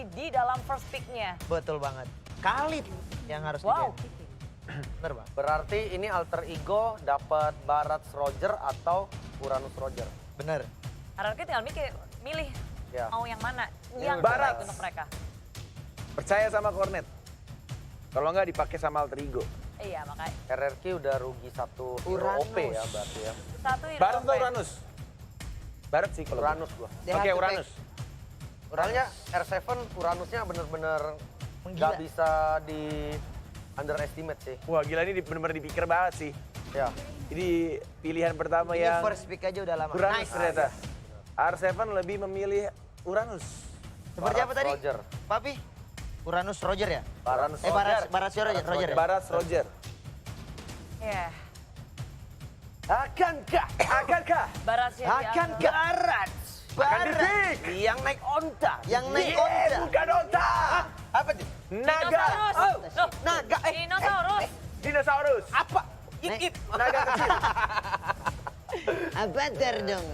kali di dalam first pick-nya. Betul banget. Khalid yang harus Wow. di-ban. Bener bang. Berarti ini alter ego dapat Barats Roger atau Uranus Roger. Bener. RRQ tinggal milih Ya. mau yang mana. Ini Yang udah terbaik Barat. untuk mereka. Percaya sama Cornet. Kalau nggak dipakai sama alter ego. Iya makanya. RRQ udah rugi satu hero Uranus. OP ya berarti ya. Satu hero Barat atau OP. Uranus? Barat sih kalau Uranus gua. Oke, Uranus. Soalnya R7 Uranusnya bener-bener Menggila. nggak bisa di underestimate sih. Wah gila ini bener-bener dipikir banget sih. Ya. Jadi pilihan pertama Ini yang first pick aja udah lama. Uranus Nice. ternyata. R7 lebih memilih Uranus. Seperti apa Barats tadi? Roger. Papi? Uranus Roger ya? Barats Barat Roger ya? Barat Roger. Iya. Akankah? Akankah? Barat sih yang diambil. Barat. Akan di-pick. Yang naik onta. Yang naik Yes, onta. bukan onta. Apa tuh? Naga. Dinosaurus. Oh, Loh, Naga. dinosaurus. dinosaurus. Apa? Nek. Naga kecil. Apa dong?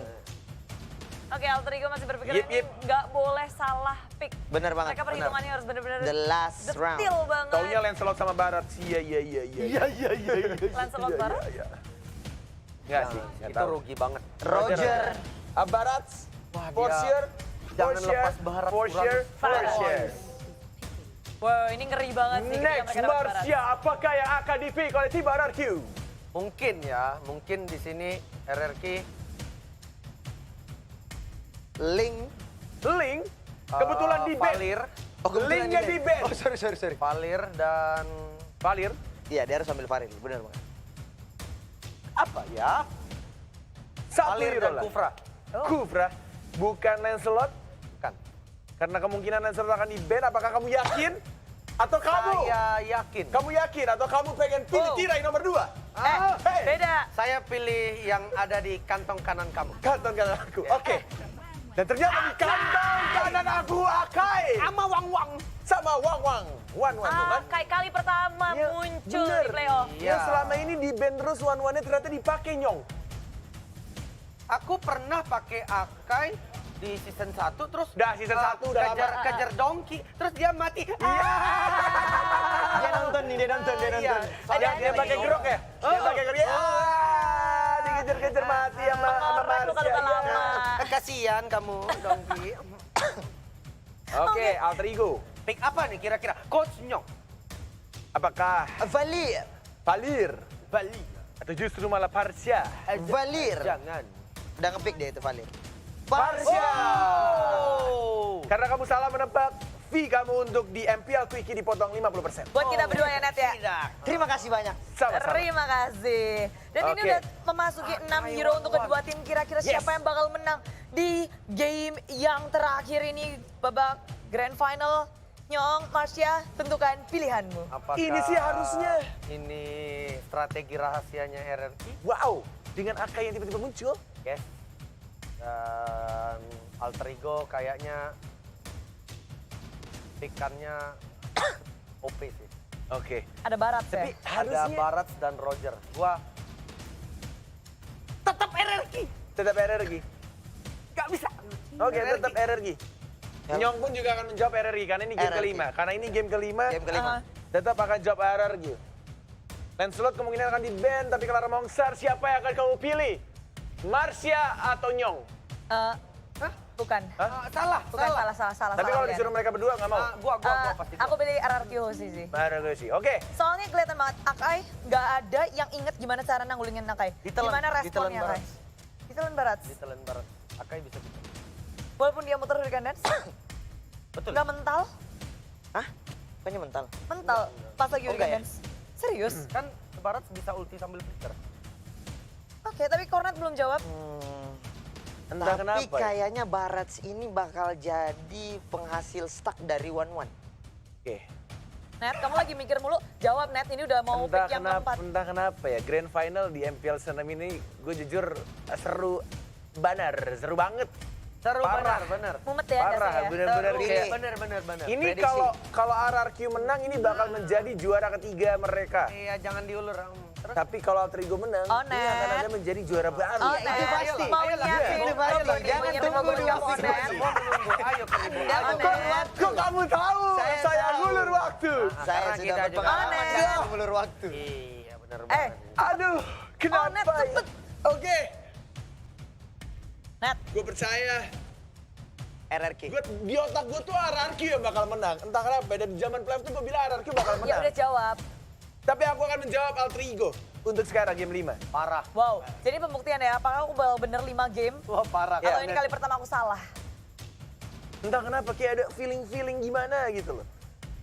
Oke, alter ego masih berpikir Yip, ini yip. nggak boleh salah pick. Bener banget. Mereka perhitungannya harus benar-benar The last round. detil banget. Taunya Lancelot sama Barat. Iya. Lancelot Barat? Enggak sih, nggak Itu tahu. rugi banget. Roger. Barat. Wah, For dia- sure. jangan lepas Barat, For sure. Uranus. For sure. Wow, ini ngeri banget sih. ketika Next, mereka dapat Barat. Marcia. Apakah yang akan di-pick oleh tim RRQ? Mungkin ya, mungkin di sini RRQ Link. Link. Kebetulan di band. Valir, Oh, kebetulan Linknya di band. Oh, sorry. Valir dan Valir. Iya, dia harus ambil Faril. Bener banget. apa ya? Satu Valir hero dan lah. Kufra. Kufra. Bukan Lancelot. Bukan. Karena kemungkinan Lancelot akan di-ban. Apakah kamu yakin? Atau kamu? Saya yakin. Kamu yakin? Atau kamu pengen pilih Oh. tirai nomor 2? Eh, beda. Saya pilih yang ada di kantong kanan kamu. Kantong kanan aku. Oke. Dan ternyata di kantong kanan aku Akai. Sama Wang-Wang. Sama Wang-Wang. Wan-Wan tuh kan? Kayak kali pertama Iya, muncul bener. di playoff. Iya. Ya selama ini di band terus Wan-Wannya ternyata dipakai Nyong. Aku pernah pakai Akai di season 1 terus Dah, season 1 udah lama. kejar Donkey terus dia mati. Dia nonton nih, dia nonton. Iya. Dia pakai gerok ya? Dia pakai gerok. Dikejar-kejar mati sama Pengorban luka-luka Marcia. lama. Kasihan kamu Donkey. Oke, alter ego. Pick apa nih kira-kira? Coach Nyong. Apakah Valir. Valir Bali. atau justru malah Parsia? Valir. Jangan. Udah ngepick dia itu Valir. Parsia. Oh. Karena kamu salah menebak, fee kamu untuk di MPL Quickie dipotong 50%. Buat kita berdua ya, Net ya. Tidak. Terima kasih banyak. Sama-sama. Terima kasih. Dan ini Oke. udah memasuki 6 hero untuk kedua tim. Kira-kira Yes. siapa yang bakal menang di game yang terakhir ini. Babak Grand Final. Nyong, Marcia, tentukan pilihanmu. Apakah Ini sih harusnya. Ini strategi rahasianya RRQ. Wow, dengan Akai yang tiba-tiba muncul. Oke. Dan alter ego kayaknya pikannya OP sih. Oke. Ada Barat ya. Tapi Ada harusnya Barats dan Roger. Gua tetap RRQ. tetap RRQ. Gak bisa. Oke, RRQ. tetap RRQ. Nyong pun juga akan menjawab RRQ karena ini game RRQ. kelima. Karena ini game kelima, Game kelima. tetap akan jawab RRQ. Lancelot kemungkinan akan di-ban, tapi Clara Mongsar siapa yang akan kamu pilih? Marcia atau Nyong? Bukan. Salah, Bukan, salah. Tapi kalau Rian. disuruh mereka berdua nggak mau? Gua pasti. Aku pilih RRQ sih. RRQ sih. Oke. Soalnya kelihatan banget Akai nggak ada yang inget gimana cara nanggulingin Akai. Ditelan, Gimana ditelan responnya Akai? Barats. Ditelan Barat. Di talent Barat. Akai bisa gitu. Walaupun dia muter Hurricane Dance, Betul. nggak mental. Hah? Bukannya mental? Mental pas lagi Oh, Hurricane enggak ya? Dance. Serius? Kan Barat bisa ulti sambil flicker. Oke, tapi Cornet belum jawab. Entah Tapi kenapa ya. kayaknya Barats ini bakal jadi penghasil stuck dari Wan-Wan. Oke. Net, kamu lagi mikir mulu. Jawab Net, ini udah mau pick yang keempat. Entah kenapa ya, Grand Final di MPL Senam ini gue jujur seru seru banget. Seru Parah. benar. Mumet ya Parah, dasarnya. bener-bener Seru, kayak. bener. Ini Prediksi. kalau RRQ menang ini bakal menjadi juara ketiga mereka. Iya, jangan diulur. Tapi kalau Alter Ego menang, Onet. ini akan ada menjadi juara baru. Onet, itu pasti. mau Ayolah, nyiapin ayolah, mau ayolah, nyiapin jangan mau tunggu nyiapin dulu. Onet. Mau menunggu, ayo ke ibu. Udah, Ayo. Onet. Kok kamu tahu? Saya Saya tahu. ngulur waktu. Saya Karena sudah kita juga- berpengalaman Onet. dalam mengulur waktu. Iya, benar Eh, banget. Aduh, kenapa Onet, ya? cepet. Oke, Net, gue percaya. RRQ. Di otak gue tuh RRQ yang bakal menang. Entah kenapa, dan di zaman playoff tuh gue bilang RRQ bakal ya menang. udah jawab. Tapi aku akan menjawab Alter Ego untuk sekarang game 5. Parah. Wow, jadi pembuktian ya, apakah aku bakal bener 5 game? Wah, parah. Atau ini kali pertama aku salah? Entah kenapa kayak ada feeling-feeling gimana gitu loh.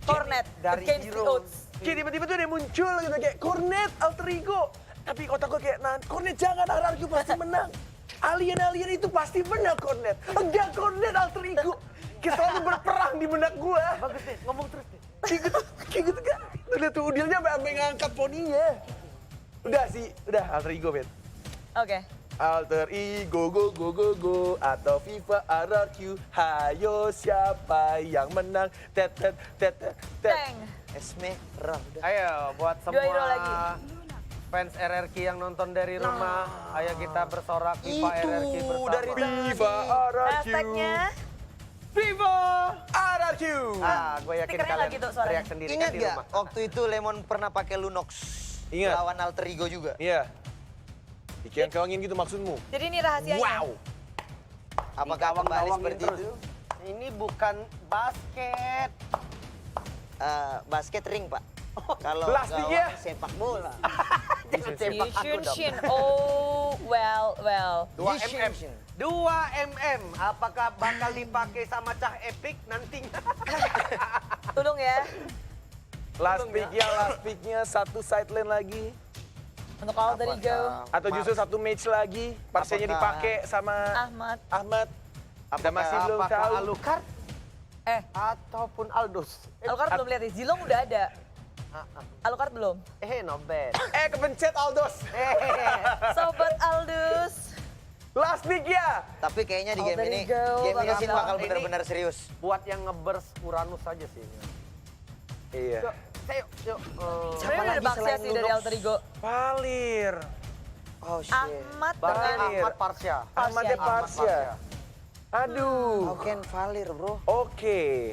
Cornet, dari against the Hero. odds. Kayak tiba-tiba tuh ada yang muncul gitu kayak Cornet, Alter Ego. Tapi otak gue kayak, nah Cornet jangan, RRQ pasti menang. Alien-alien itu pasti menang Cornet. Enggak Cornet, Alter Ego. Kayak selalu berperang di benak gue. Bagus deh, ngomong terus deh. Kayak gitu kan. Tuh lihat tuh Udilnya sampai ngangkat poninya. Udah sih, udah Alter Ego, Ben. Oke. Alter Ego, go, atau FIFA RRQ. Hayo siapa yang menang? Tet. Teng. Esmeralda. Ayo, buat Dua hero semua lagi. fans RRQ yang nonton dari rumah, ayo kita bersorak FIFA Itu RRQ bersama. dari tadi. FIFA RRQ. Hashtagnya, FIFA RRQ. Ah, gue yakin Stikernya kalian nggak gitu suaranya. teriak sendiri Ingat kan di gak rumah. waktu itu Lemon pernah pakai Lunox Ingat. lawan Alter Ego juga? Iya. Dikeong-keongin gitu maksudmu? jadi ini rahasianya. Wow. Apakah kembali Digawang-gawangin seperti terus. itu? Ini bukan basket. Basket ring, Pak. Kalau Plastiknya. gawang sepak bola. Jangan sepak aku dong. Shin. Oh, well. 2 mm. 2 mm. Apakah bakal dipakai sama Cah Epic nantinya? Tolong ya. Last picknya satu side lane lagi. Untuk Alter Ego, Atau justru satu match lagi. Parsianya Apakah- dipakai sama Ahmad. Kita masih belum Apakah tahu. Alucard ataupun Aldous? Alucard belum lihat ya. Zilong udah ada. Alucard belum. Not bad. Kepencet Aldos. Sobat Aldus. Last pick ya. Tapi kayaknya di game Alter ini, Ego bakal Sin bakal ini- benar-benar serius. Buat yang ngeburst Uranus aja sih. Iya. Yuk, yuk. Sebenarnya udah lagi baksia selain sih dari Lunox? Alter Ego. Valir. Oh shit. Ahmad Bahkan dengan Valir. Ahmad Parsya. Ahmadnya Ahmad Parsya. Aduh. How can Valir, bro? Oke.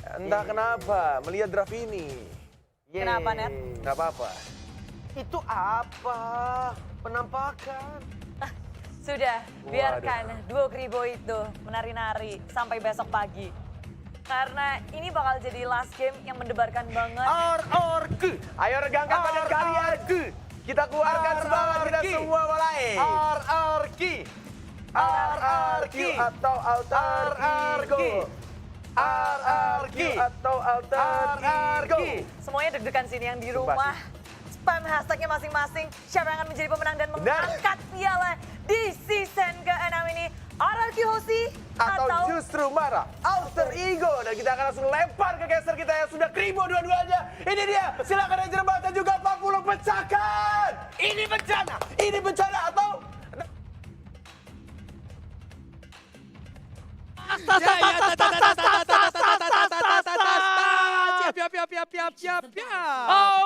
Entah kenapa melihat draft ini. Yeay. Kenapa, Net? Nggak apa-apa. Itu apa? Penampakan. Sudah, biarkan duo Kribo itu menari-nari sampai besok pagi. Karena ini bakal jadi last game yang mendebarkan banget. RRQ. Ayo regangkan badan kalian. Kita keluarkan semangat kita RRQ. semua mulai. RRQ. RRQ atau Alter Ego. RRQ atau Alter Ego. Semuanya deg-degan sini yang di rumah. Spam hashtagnya masing-masing. Siapa yang akan menjadi pemenang dan mengangkat piala di season ke-6 ini. RRQ Hoshi Atau justru marah Alter Ego. Dan kita akan langsung lempar ke caster kita yang sudah kribo dua-duanya. Ini dia, silakan Ranger Bata juga 40 pecahkan. Ini bencana. Ini bencana atau Siap.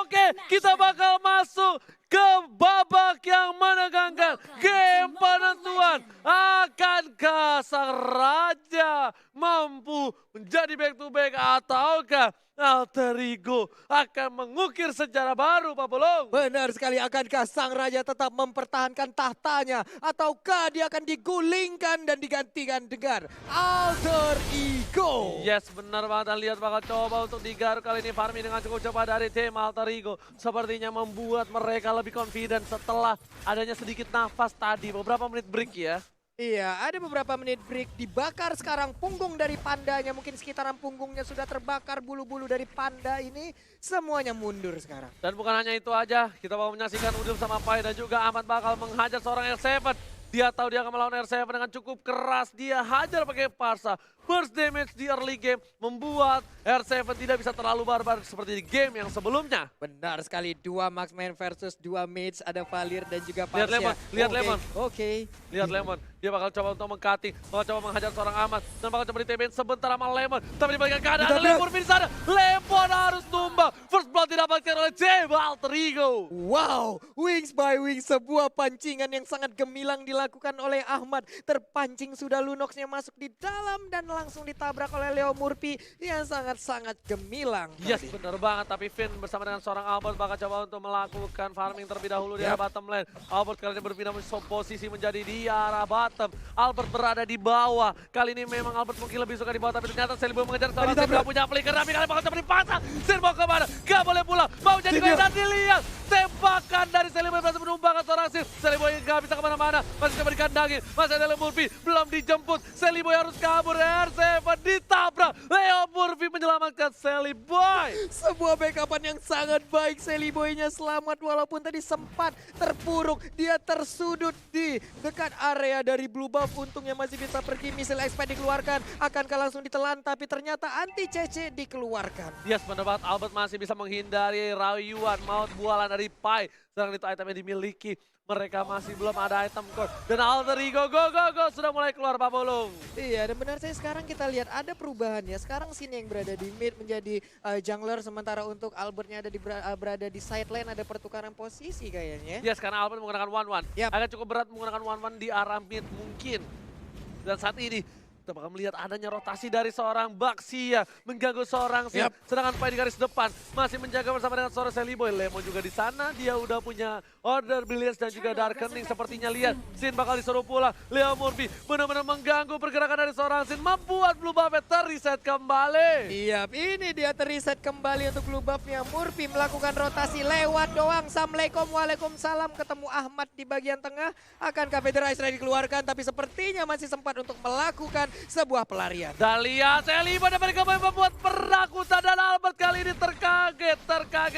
Oke, kita bakal masuk ke babak yang menegangkan. Game penentuan. Akankah sang raja mampu menjadi back to back ataukah Alter Ego akan mengukir sejarah baru, Pak Bolong? Benar sekali, akankah sang raja tetap mempertahankan tahtanya ataukah dia akan digulingkan dan digantikan dengan Alter Ego? Yes, benar banget. Dan lihat bakal coba untuk digaruk kali ini farming dengan cukup cepat dari tim Alter Ego. Sepertinya membuat mereka lebih confident setelah adanya sedikit nafas tadi. Beberapa menit break ya. Iya, ada beberapa menit break. Dibakar sekarang punggung dari pandanya. Mungkin sekitaran punggungnya sudah terbakar. Bulu-bulu dari panda ini semuanya mundur sekarang. Dan bukan hanya itu aja, kita mau menyaksikan Udil sama Pai dan juga Ahmad bakal menghajar seorang R7. Dia tahu dia akan melawan R7 dengan cukup keras. Dia hajar pakai Parsa. burst damage di early game membuat R7 tidak bisa terlalu barbar seperti di game yang sebelumnya. Benar sekali, 2 marksman versus 2 mates, ada Valir dan juga Lihat Pasha. Lemon, lihat Oke, Lemon. Oke. Lihat Lemon, dia bakal coba untuk meng-cutting, bakal coba menghajar seorang Ahmad, dan bakal coba di-TBN sebentar sama Lemon. Tapi dibalikan keadaan, Ditabrak. Lemon di sana. Lemon harus tumbang. First blood didapatkan oleh Jeb Alter Ego. Wow, wings by wings, sebuah pancingan yang sangat gemilang dilakukan oleh Ahmad. Terpancing sudah Lunoxnya masuk di dalam dan langsung ditabrak oleh Leo Murphy yang sangat-sangat gemilang. Yes, tadi. benar banget. Tapi Finn bersama dengan seorang Albert bakal coba untuk melakukan farming terlebih dahulu di arah bottom lane. Albert kali ini berpindah posisi menjadi di arah bottom. Albert berada di bawah. Kali ini memang Albert mungkin lebih suka di bawah, tapi ternyata Selibo mengejar seorang Sin gak punya flicker. Tapi kali bakal coba dipasang. Sin mau kemana? Gak boleh pulang. Mau jadi gol dan dilihat. Tembakan dari Selibo yang berhasil menumbangkan seorang Sin. Selibo yang gak bisa kemana-mana. Masih coba dikandangin. Masih ada Leo Murphy. Belum dijemput. Selibo harus kabur. R7 ditabrak. Leo Murphy menyelamatkan Seliboy. Sebuah backupan yang sangat baik, Seliboy-nya selamat walaupun tadi sempat terpuruk. Dia tersudut di dekat area dari blue buff, untungnya masih bisa pergi. Misil expand dikeluarkan, akankah langsung ditelan, tapi ternyata anti CC dikeluarkan. Yes, benar banget. Albert masih bisa menghindari rayuan maut bualan dari Pai. Sedangkan itu itemnya dimiliki. Mereka masih belum ada item core. Dan Alter Ego go sudah mulai keluar Pak Bolong. Iya, dan benar saya sekarang kita lihat ada perubahan ya. Sekarang Sin yang berada di mid menjadi jungler, sementara untuk Albertnya ada berada di side lane, ada pertukaran posisi kayaknya. Yes, karena Albert menggunakan 1-1. Yap. Agak cukup berat menggunakan 1-1 di arah mid mungkin. Dan saat ini kita bakal melihat adanya rotasi dari seorang Baxia mengganggu seorang Sin. Yap. Sedangkan Pai di garis depan masih menjaga bersama dengan seorang Seliboy. Lemon juga di sana, dia udah punya Order Billions dan juga Darkening. Sepertinya lihat Sin bakal disuruh pulang. Leo Murphy benar-benar mengganggu pergerakan dari seorang Sin, membuat blue buff terreset kembali. Iya, ini dia terreset kembali untuk blue buff-nya. Murphy melakukan rotasi lewat doang. Assalamualaikum, waalaikumsalam. Ketemu Ahmad di bagian tengah. Akankah Federer Israel dikeluarkan, tapi sepertinya masih sempat untuk melakukan sebuah pelarian. Dan lihat Seliboy dapat kembali membuat perakutan, dan Albert kali ini terkaget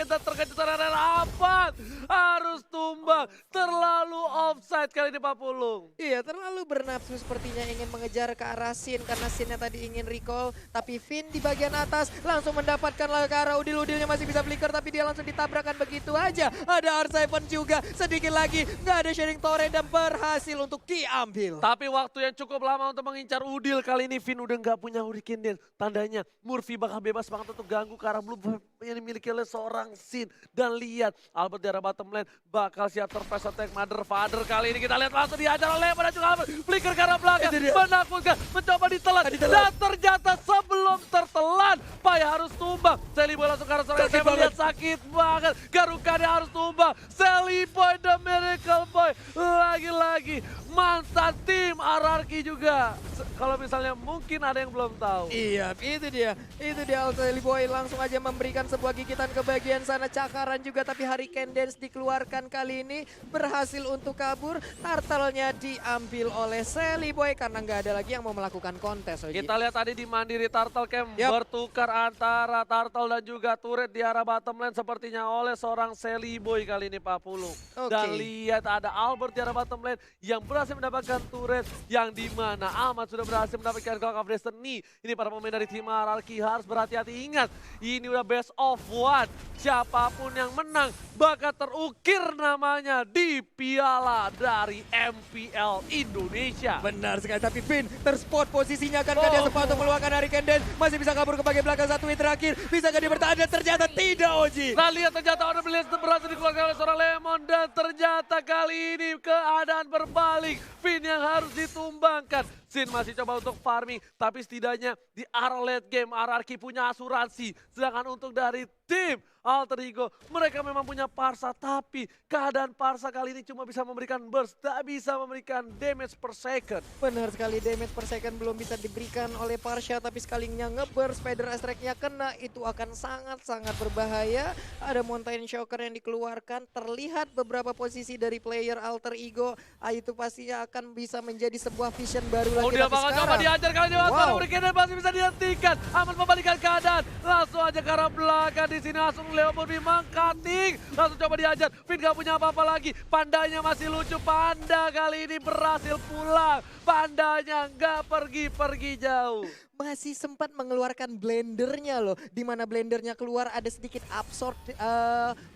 dan terkejut karena Albert harus tumbang. Terlalu offside kali ini Pak Pulung. Iya, terlalu bernafsu sepertinya ingin mengejar ke arah Sin karena Sinnya tadi ingin recall. Tapi Finn di bagian atas langsung mendapatkan ke arah Udil. Udilnya masih bisa flicker tapi dia langsung ditabrakkan begitu aja. Ada R7 juga, sedikit lagi nggak ada sharing torrent dan berhasil untuk diambil. Tapi waktu yang cukup lama untuk mengincar Udil, kali ini Finn udah nggak punya Hurricane Dance. Tandanya Murphy bakal bebas banget untuk ganggu ke arah blue buff yang dimiliki oleh seorang Sin. Dan lihat Albert di arah bottom lane bakal siap surprise attack Mother Father. Kali ini kita lihat langsung dihajar oleh Lemon dan juga Albert. Flicker ke arah belakang, menakutkan, mencoba ditelan. Dan ternyata sebelum tertelan, Pai harus tumbang. Seliboy langsung ke arah seorang yang saya melihat sakit banget. Garukanya harus tumbang. Seliboy the Miracle Boy. Lagi-lagi mantan tim RRQ juga. Kalau misalnya mungkin ada yang belum tahu. Iya, itu dia Seliboy langsung aja memberikan sebuah gigitan ke bagian sana, cakaran juga, tapi Hurricane Dance dikeluarkan kali ini berhasil untuk kabur. Turtle-nya diambil oleh Seliboy karena nggak ada lagi yang mau melakukan kontes. Oji. Kita lihat tadi di Mandiri Turtle Camp Yap. bertukar antara Turtle dan juga turret di arah bottom lane sepertinya oleh seorang Seliboy kali ini Pak Pulung. Oke. Dan lihat ada Albert di arah bottom lane yang berhasil mendapatkan turret, yang dimana Ahmad sudah berhasil mendapatkan Clock of Destiny. Ini para pemain dari tim RRQ harus berhati-hati, ingat ini udah best of one. Siapapun yang menang bakal terukir namanya di piala dari MPL Indonesia. Benar sekali, tapi Finn terspot posisinya, kan dia sempat untuk meluangkan Hurricane Dance, masih bisa kabur ke bagian belakang. Satu hit terakhir, bisa gak dia bertahan, dan ternyata tidak, Oji. Nah lihat ternyata Order Billions berhasil dikeluarkan oleh seorang Lemon, dan ternyata kali ini keadaan berbalik. Finn yang harus ditumbangkan. Sin masih coba untuk farming, tapi setidaknya di arah late game RRQ punya asuransi. Sedangkan untuk dari tim Alter Ego, mereka memang punya Parsa, tapi keadaan Parsa kali ini cuma bisa memberikan burst, tak bisa memberikan damage per second. Benar sekali, damage per second belum bisa diberikan oleh Parsha, tapi sekalinya nge-burst, Spider Strike-nya kena, itu akan sangat-sangat berbahaya. Ada Mountain Shocker yang dikeluarkan, terlihat beberapa posisi dari player Alter Ego, itu pastinya akan bisa menjadi sebuah vision baru lagi. Dia Tapi bakal coba sekarang, diajar kali ini, wow. Hurricane masih bisa dihentikan. Ahmad membalikan keadaan, langsung aja ke arah belakang di sini, langsung Leo Murphy mengcutting, langsung coba diajar. Finn gak punya apa-apa lagi, Pandanya masih lucu. Panda kali ini berhasil pulang, Pandanya gak pergi-pergi jauh. masih sempat mengeluarkan blendernya loh. Di mana blendernya keluar ada sedikit absorb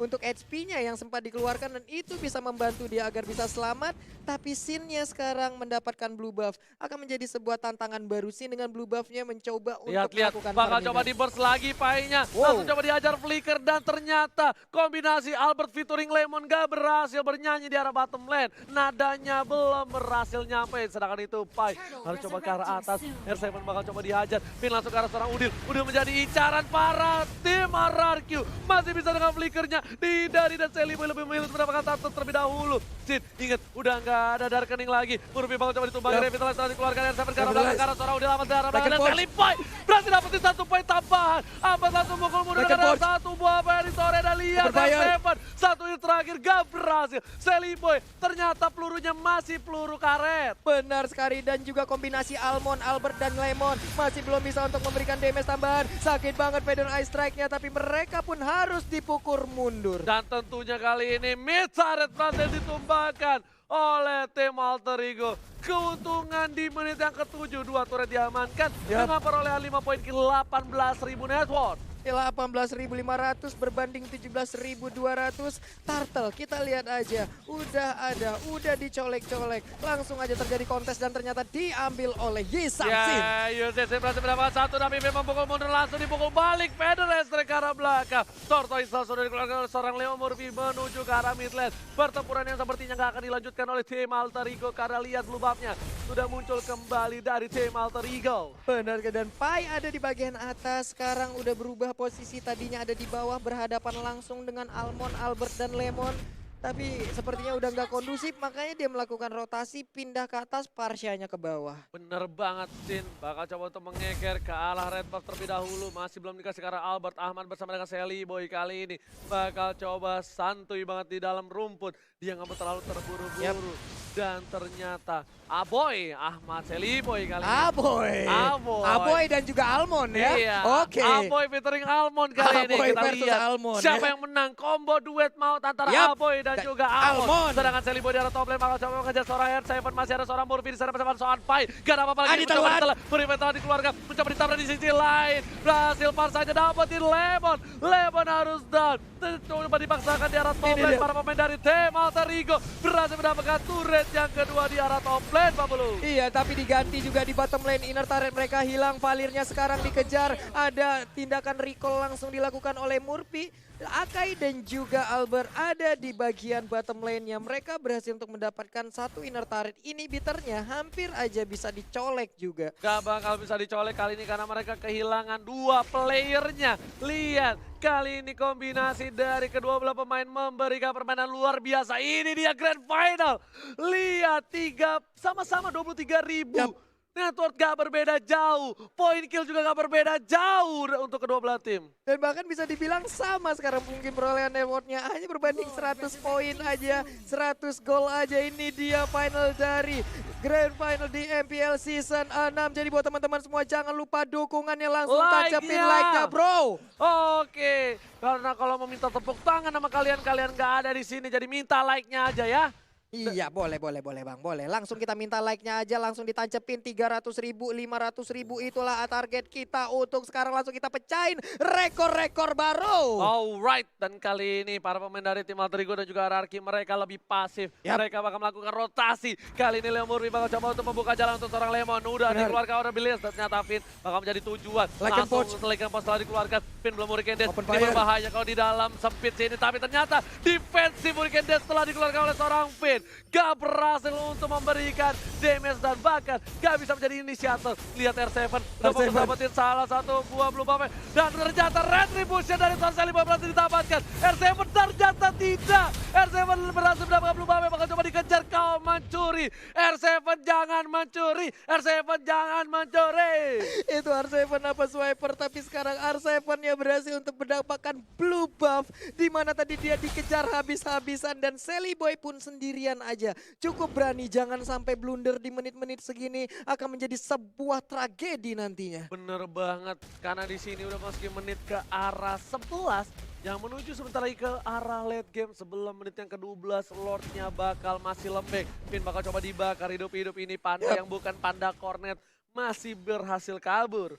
untuk HP-nya yang sempat dikeluarkan dan itu bisa membantu dia agar bisa selamat. Tapi Sin-nya sekarang mendapatkan blue buff. Akan menjadi sebuah tantangan baru. Sin dengan blue buff-nya mencoba untuk Lihat-lihat, melakukan bakal permainan. coba di burst lagi Pai-nya. Langsung coba dihajar Flicker dan ternyata kombinasi Albert featuring Lemon gak berhasil bernyanyi di arah bottom lane. Nadanya belum berhasil nyampe. Sedangkan itu Pai harus coba ke arah atas. R7 bakal coba dihajar. Pin langsung ke arah seorang Udil. Udil menjadi incaran para tim RRQ. Masih bisa dengan Flickernya. Didari dan Seliboy lebih memilih untuk mendapatkan turtle terlebih dahulu. Sin, ingat udah nggak ada darkening lagi. Murphy bakal coba ditumbangi. Revitalize setelah dikeluarkan R7 ke arah belakang. Karena seorang Udil amat darah belakang. Dan Seliboy berhasil dapetin 1 poin tambahan. Amat langsung mukul mundur dengan 1 buah dari Sore dan lihat R7. 1 hit terakhir gak berhasil. Seliboy ternyata pelurunya masih peluru karet. Benar sekali dan juga kombinasi Almond, Albert dan Lemon masih belum bisa untuk memberikan damage tambahan. Sakit banget Feather Ice Strike-nya tapi mereka pun harus dipukul mundur. Dan tentunya kali ini mid turret berhasil ditumbangkan oleh tim Alter Ego. Keuntungan di menit yang ke-7, 2 turret diamankan dengan perolehan 5 poin ke 18.000 net worth. 18.500 berbanding 17.200. Turtle kita lihat aja udah dicolek-colek. Langsung aja terjadi kontes dan ternyata diambil oleh Yi Sang-sin. Ya, UCC berhasil mendapatkan 1 tapi memang pukul mundur langsung dipukul balik. Feather Strike ke arah belakang. Tortoise sudah dikeluarkan oleh seorang Leo Murphy menuju ke arah mid lane. Pertempuran yang sepertinya gak akan dilanjutkan oleh tim Alter Ego karena lihat blue buff-nya sudah muncul kembali dari tim Alter Ego. Benar dan Pai ada di bagian atas sekarang udah berubah posisi, tadinya ada di bawah berhadapan langsung dengan Almond, Albert dan Lemon. Tapi sepertinya udah nggak kondusif, makanya dia melakukan rotasi pindah ke atas, Parsianya ke bawah. Bener banget Sin, bakal coba untuk mengeker ke arah red buff terlebih dahulu. Masih belum dikasih ke arah Albert. Ahmad bersama dengan Seliboy kali ini bakal coba santuy banget di dalam rumput. Dia nggak mau terlalu terburu-buru. Dan ternyata Aboy, Ahmad Seliboy kali ini. Aboy dan juga Almond ya. Iya, Oke. Aboy featuring Almond kali ini. Aboy Kita versus lihat Almond, siapa ya. yang menang. Combo duet maut antara Aboy dan juga Almond. Almond. Sedangkan Seliboy di arah top lane bakal coba mengejar seorang R7. Masih ada seorang Murphy di sana bersama seorang Pai. Gak ada apa-apa lagi. Murphy telah dikeluarkan. Mencoba ditabrak di sisi lain. Berhasil Parsa aja dapetin Lemon. Lemon harus down. Coba dipaksakan di arah top lane. Para pemain dari tim Alter Ego berhasil mendapatkan turret yang kedua di arah top lane, Pak Bulu. Iya, tapi diganti juga di bottom lane. Inner turret mereka hilang, Valirnya sekarang dikejar. Ada tindakan recall langsung dilakukan oleh Murphy. Akai dan juga Albert ada di bagian bottom lane-nya. Mereka berhasil untuk mendapatkan 1 inner turret. Inhibitornya hampir aja bisa dicolek juga. Gak bakal bisa dicolek kali ini karena mereka kehilangan 2 playernya. Lihat, kali ini kombinasi dari kedua belah pemain memberikan permainan luar biasa. Ini dia grand final. Lihat, 3 sama-sama 23.000. Network gak berbeda jauh, point kill juga gak berbeda jauh untuk kedua belah tim. Dan bahkan bisa dibilang sama sekarang mungkin perolehan networknya hanya berbanding 100 poin aja, 100 gol aja. Ini dia final dari Grand Final di MPL Season 6. Jadi buat teman-teman semua jangan lupa dukungannya, langsung tancapin like-nya bro. Oke, karena kalau mau minta tepuk tangan sama kalian gak ada di sini, jadi minta like-nya aja ya. Iya boleh bang, boleh. Langsung kita minta like-nya aja, langsung ditancepin 300.000, 500.000 itulah target kita untuk sekarang langsung kita pecahin rekor-rekor baru. Alright, dan kali ini para pemain dari tim Alter Ego dan juga RRQ mereka lebih pasif. Mereka bakal melakukan rotasi. Kali ini Leo Murphy bakal coba untuk membuka jalan untuk seorang Lemon. Udah dikeluarkan oleh Billions dan ternyata Finn bakal menjadi tujuan. Langsung Like and Post setelah dikeluarkan. Finn belum Hurricane Dash. Ini berbahaya kalau di dalam sempit sini. Tapi ternyata defensif Hurricane Dash setelah dikeluarkan oleh seorang Finn. Gak berhasil untuk memberikan damage dan bahkan gak bisa menjadi inisiator. Lihat R7 udah mau dapetin salah satu buah blue buff dan ternyata retribution dari Son Seliboy berhasil didapatkan. R7 ternyata tidak. R7 berhasil mendapatkan blue buff, bakal coba dikejar. Kau mencuri. R7 jangan mencuri. R7 jangan mencuri. Itu R7 apa swiper, tapi sekarang R7-nya berhasil untuk mendapatkan blue buff. Dimana tadi dia dikejar habis-habisan dan Seliboy pun sendirian aja. Cukup berani, jangan sampai blunder di menit-menit segini akan menjadi sebuah tragedi nantinya. Bener banget, karena di sini udah masukin menit ke arah 11 yang menuju sebentar lagi ke arah late game. Sebelum menit yang ke-12 Lordnya bakal masih lembek. Finn bakal coba dibakar hidup-hidup ini. Panda yang bukan Panda Cornet masih berhasil kabur.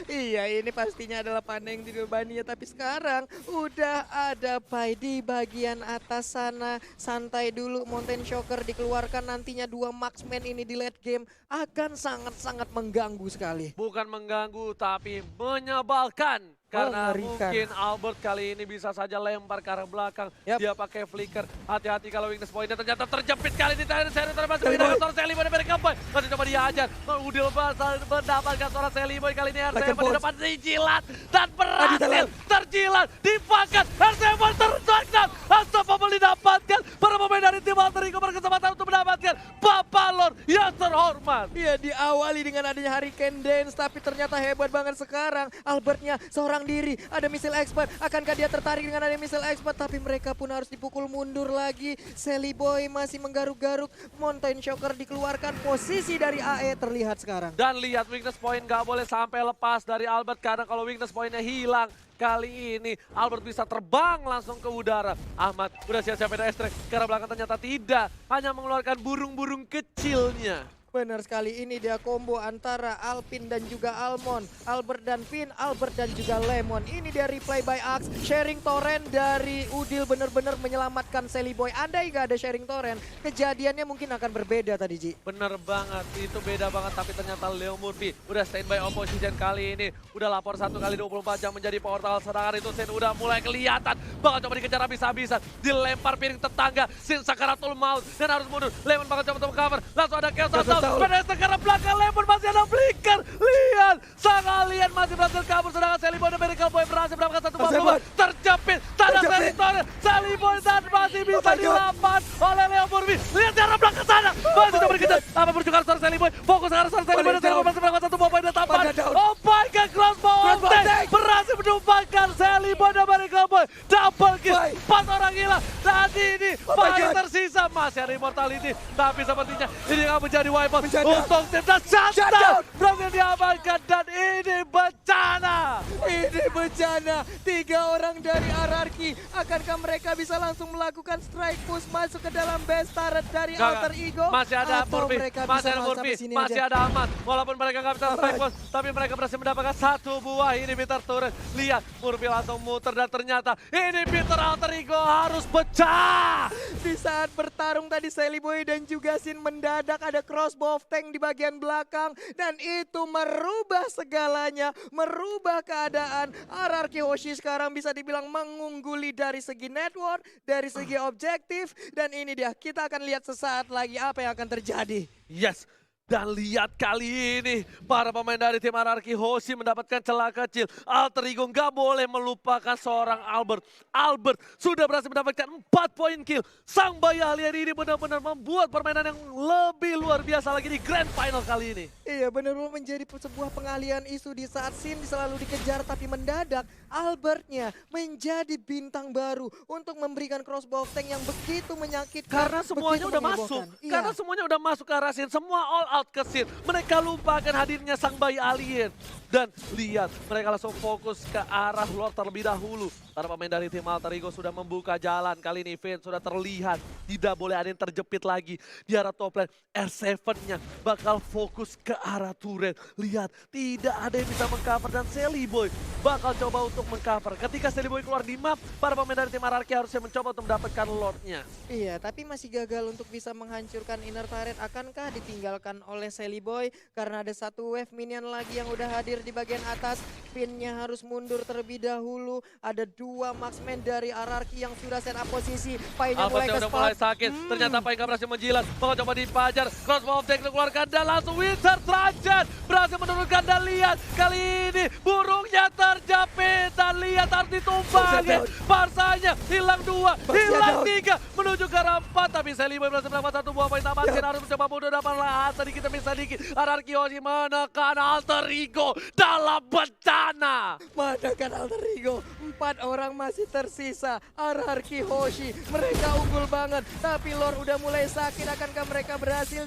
Iya, ini pastinya adalah Pana yang dibebaninya, tapi sekarang udah ada Pai di bagian atas sana. Santai dulu, Mountain Shocker dikeluarkan, nantinya 2 marksman ini di late game akan sangat-sangat mengganggu sekali. Bukan mengganggu tapi menyebalkan. Karena Mengerikan. mungkin Albert kali ini bisa saja lempar ke arah belakang. Yap. Dia pakai flicker. Hati-hati kalau weakness point-nya ternyata terjepit kali ini. Seri termasuk pindah ke seorang Sally Boy dari Kampoy. Masih coba dihajar. Udil mendapatkan seorang Sally Boy kali ini. RCM di depan dijilat. Dan berhasil terjilat. Dipangkat. RCM tertangkap. Unstoppable didapatkan. Para pemain dari tim Alter Ego berkesempatan untuk mendapatkan Papalon yang terhormat. Iya, diawali dengan adanya Hurricane Dance, tapi ternyata hebat banget sekarang. Albertnya seorang diri, ada missile expert. Akankah dia tertarik dengan adanya missile expert? Tapi mereka pun harus dipukul mundur lagi. Sally Boy masih menggaruk-garuk. Mountain Shocker dikeluarkan, posisi dari AE terlihat sekarang. Dan lihat weakness point gak boleh sampai lepas dari Albert. Karena kalau weakness pointnya hilang, kali ini Albert bisa terbang langsung ke udara. Ahmad udah siap-siap beda extract. Karena belakang ternyata tidak. Hanya mengeluarkan burung-burung kecilnya. Benar sekali, ini dia combo antara Alpin dan juga Almond. Albert dan Finn, Albert dan juga Lemon. Ini dia replay by Axe. Sharing torrent dari Udil benar-benar menyelamatkan Sally Boy. Andai gak ada sharing torrent, kejadiannya mungkin akan berbeda tadi, Ji. Bener banget, itu beda banget. Tapi ternyata Leo Murphy udah standby opposition kali ini. Udah lapor 1 kali 24 jam menjadi portal serangan itu. Sin udah mulai kelihatan. Bakal coba dikejar habis-habisan. Dilempar piring tetangga. Sin sakaratul maut dan harus mundur. Lemon bakal coba untuk cover. Langsung ada Chaos Assault. Pedes ke belakang Lemon masih ada flicker. Lihat, sang alien masih berhasil kabur. Sedangkan Sally Boy dan Miracle Boy berhasil mendapatkan 1 bomba. Terjepit. Tanda territory. Sally Boy dan masih bisa dilapan oleh Leo Murphy. Lihat di arah belakang sana. Masih coba dikejar. Apa perjuangan seorang Sally Boy. Fokus ke arah seorang Sally Boy. Dan Sally Boy masih mendapatkan 1 bomba. Dan tampar. Oh my god, crossbow Optek berhasil menumpangkan Sally Boy dan Miracle Boy. Double kill. 4 orang hilang. Dan ini paling tersisa. Masih ada immortality. Tapi sepertinya ini akan menjadi wipe. Untuk tim dan shutdown berhasil diamankan dan ini bencana. Ini bencana, 3 orang dari RRQ. Akankah mereka bisa langsung melakukan strike push masuk ke dalam base turret dari Alter Ego? Masih ada Atau Murphy, mereka masih bisa ada langsung Murphy, sampai sini masih aja? ada Ahmad. Walaupun mereka nggak bisa strike push, tapi mereka berhasil mendapatkan 1 buah inhibitor turret. Lihat, Murphy langsung muter dan ternyata inhibitor Alter Ego harus pecah. Di saat bertarung tadi Sally Boy dan juga Sin mendadak ada crossbow of tank di bagian belakang. Dan itu merubah segalanya, merubah keadaan. RRQ Hoshi sekarang bisa dibilang mengungguli dari segi network, dari segi objektif. Dan ini dia, kita akan lihat sesaat lagi apa yang akan terjadi. Yes. Dan lihat kali ini para pemain dari tim RRQ Hoshi mendapatkan celah kecil. Alter Ego nggak boleh melupakan seorang Albert. Albert sudah berhasil mendapatkan 4 poin kill. Sang bayi alien ini benar-benar membuat permainan yang lebih luar biasa lagi di Grand Final kali ini. Iya, benar-benar menjadi sebuah pengalian isu di saat Sin selalu dikejar, tapi mendadak Albertnya menjadi bintang baru untuk memberikan crossbow tank yang begitu menyakitkan. Karena semuanya begitu udah menghebohkan. masuk. Iya. Karena semuanya udah masuk ke arah Sin. Semua all out ke Sin. Mereka lupakan hadirnya sang bayi alien. Dan lihat, mereka langsung fokus ke arah Lord terlebih dahulu. Para pemain dari tim Alter Ego sudah membuka jalan. Kali ini Finn sudah terlihat. Tidak boleh ada yang terjepit lagi. Di arah top lane, R7-nya bakal fokus ke arah turret. Lihat, tidak ada yang bisa mengcover dan Sally Boy bakal coba untuk mengcover. Ketika Sally Boy keluar di map, para pemain dari tim RRQ harusnya mencoba untuk mendapatkan Lord-nya. Iya, tapi masih gagal untuk bisa menghancurkan inner turret. Akankah ditinggalkan oleh Sally Boy? Karena ada 1 wave minion lagi yang udah hadir di bagian atas. Pinnya harus mundur terlebih dahulu. Ada 2 marksman dari RRQ yang sudah set up posisi. Painya mulai ke Albertnya udah mulai spot. sakit. Ternyata Pai nggak berhasil menjilat. Bakal coba dipajar. Crossbow of Deck dikeluarkan dan langsung Winter Trajan berhasil menurunkan dan lihat. Kali ini burungnya terjepit dan lihat harus ditumbangin. Parsanya hilang 2, hilang 3. Menuju ke arah 4. Tapi Sally Boy berhasil mendapat 1 buah poin tambahan. Sin harus mencoba mundur dapat lahan sedikit demi sedikit. RRQ Hoshi menekan Alter Ego dalam bencana. Manakan Alter Ego, 4 orang masih tersisa. RRQ Hoshi, mereka unggul banget. Tapi Lord udah mulai sakit. Akankah mereka berhasil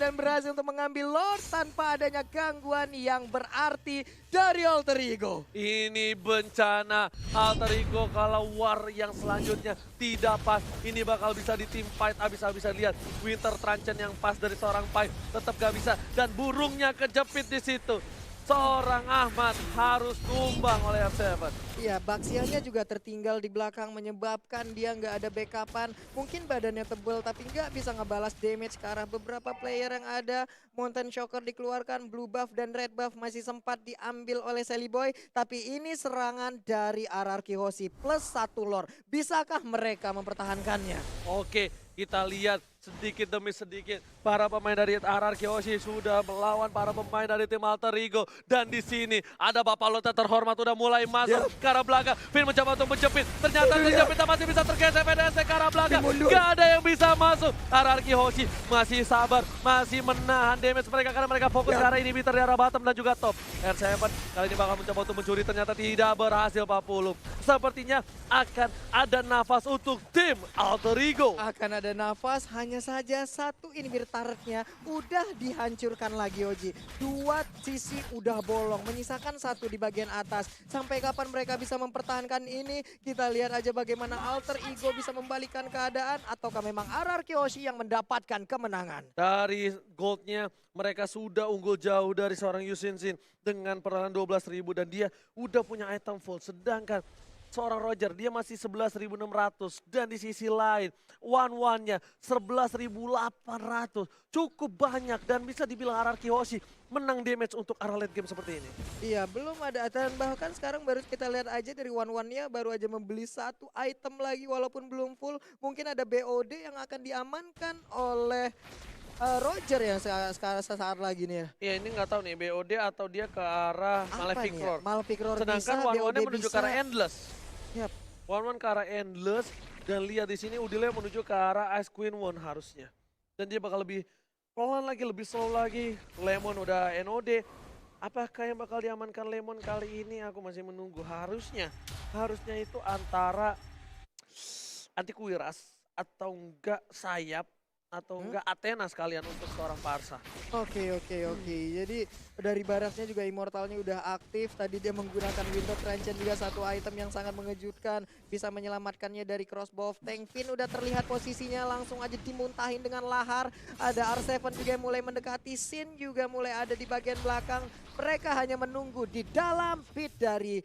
untuk mengambil Lord tanpa adanya gangguan yang berarti dari Alter Ego? Ini bencana Alter Ego kalau war yang selanjutnya selanjutnya tidak pas. Ini bakal bisa di team fight habis-habisan. Lihat Winter Truncheon yang pas dari seorang Pai tetap gak bisa. Dan burungnya kejepit di situ. Seorang Ahmad harus tumbang oleh R7. Iya, Baxianya juga tertinggal di belakang menyebabkan dia nggak ada backupan. Mungkin badannya tebel tapi nggak bisa ngebalas damage ke arah beberapa player yang ada. Mountain Shocker dikeluarkan, blue buff dan red buff masih sempat diambil oleh Sally Boy. Tapi ini serangan dari RRQ Hoshi plus 1 lore. Bisakah mereka mempertahankannya? Oke, kita lihat sedikit demi sedikit para pemain dari RRQ Hoshi sudah melawan para pemain dari tim Alter Ego. Dan di sini ada Bapak Lota terhormat udah mulai masuk ke arah belakang. Finn mencoba untuk menjepit, ternyata kejepit masih bisa tergeser PDSC ke arah belakang. Gak ada yang bisa masuk. RRQ Hoshi masih sabar, masih menahan damage mereka karena mereka fokus ke arah inhibitor di arah bottom dan juga top. R7 kali ini bakal mencoba untuk mencuri, ternyata tidak berhasil Pak Pulung. Sepertinya akan ada nafas untuk tim Alter Ego. Akan ada nafas, hanya saja satu inhibitor turretnya udah dihancurkan lagi Oji. 2 sisi udah bolong, menyisakan 1 di bagian atas. Sampai kapan mereka bisa mempertahankan ini? Kita lihat aja bagaimana Alter Ego bisa membalikan keadaan ataukah memang RRQ Hoshi yang mendapatkan kemenangan. Dari goldnya mereka sudah unggul jauh dari seorang Yusin Sin dengan perolehan 12.000 dan dia udah punya item full. Sedangkan seorang Roger dia masih 11.600 dan di sisi lain one-one-nya 11.800. Cukup banyak dan bisa dibilang RRQ Hoshi menang damage untuk arah late game seperti ini. Iya, belum ada dan bahkan sekarang baru kita lihat aja dari one-one-nya baru aja membeli 1 item lagi walaupun belum full. Mungkin ada BOD yang akan diamankan oleh Roger ya sesaat lagi nih ya. Ya ini nggak tahu nih BOD atau dia ke arah Malefic Apa nih ya? Roar. Malefic Roar Sedangkan bisa, one-one-nya BOD menuju bisa. ke arah Endless. Yap. One-one ke arah Endless dan lihat di sini Udile menuju ke arah Ice Queen One harusnya. Dan dia bakal lebih pelan lagi, lebih slow lagi. Lemon udah NOD. Apakah yang bakal diamankan Lemon kali ini? Aku masih menunggu. Harusnya itu antara Antiquiras atau enggak Sayap atau enggak Athena sekalian untuk seorang Parsa. Oke. Jadi dari baratnya juga Immortalnya udah aktif. Tadi dia menggunakan Winter Truncheon juga satu item yang sangat mengejutkan. Bisa menyelamatkannya dari crossbow of tank. Finn udah terlihat posisinya langsung aja dimuntahin dengan lahar. Ada R7 juga yang mulai mendekati. Sin juga mulai ada di bagian belakang. Mereka hanya menunggu di dalam pit dari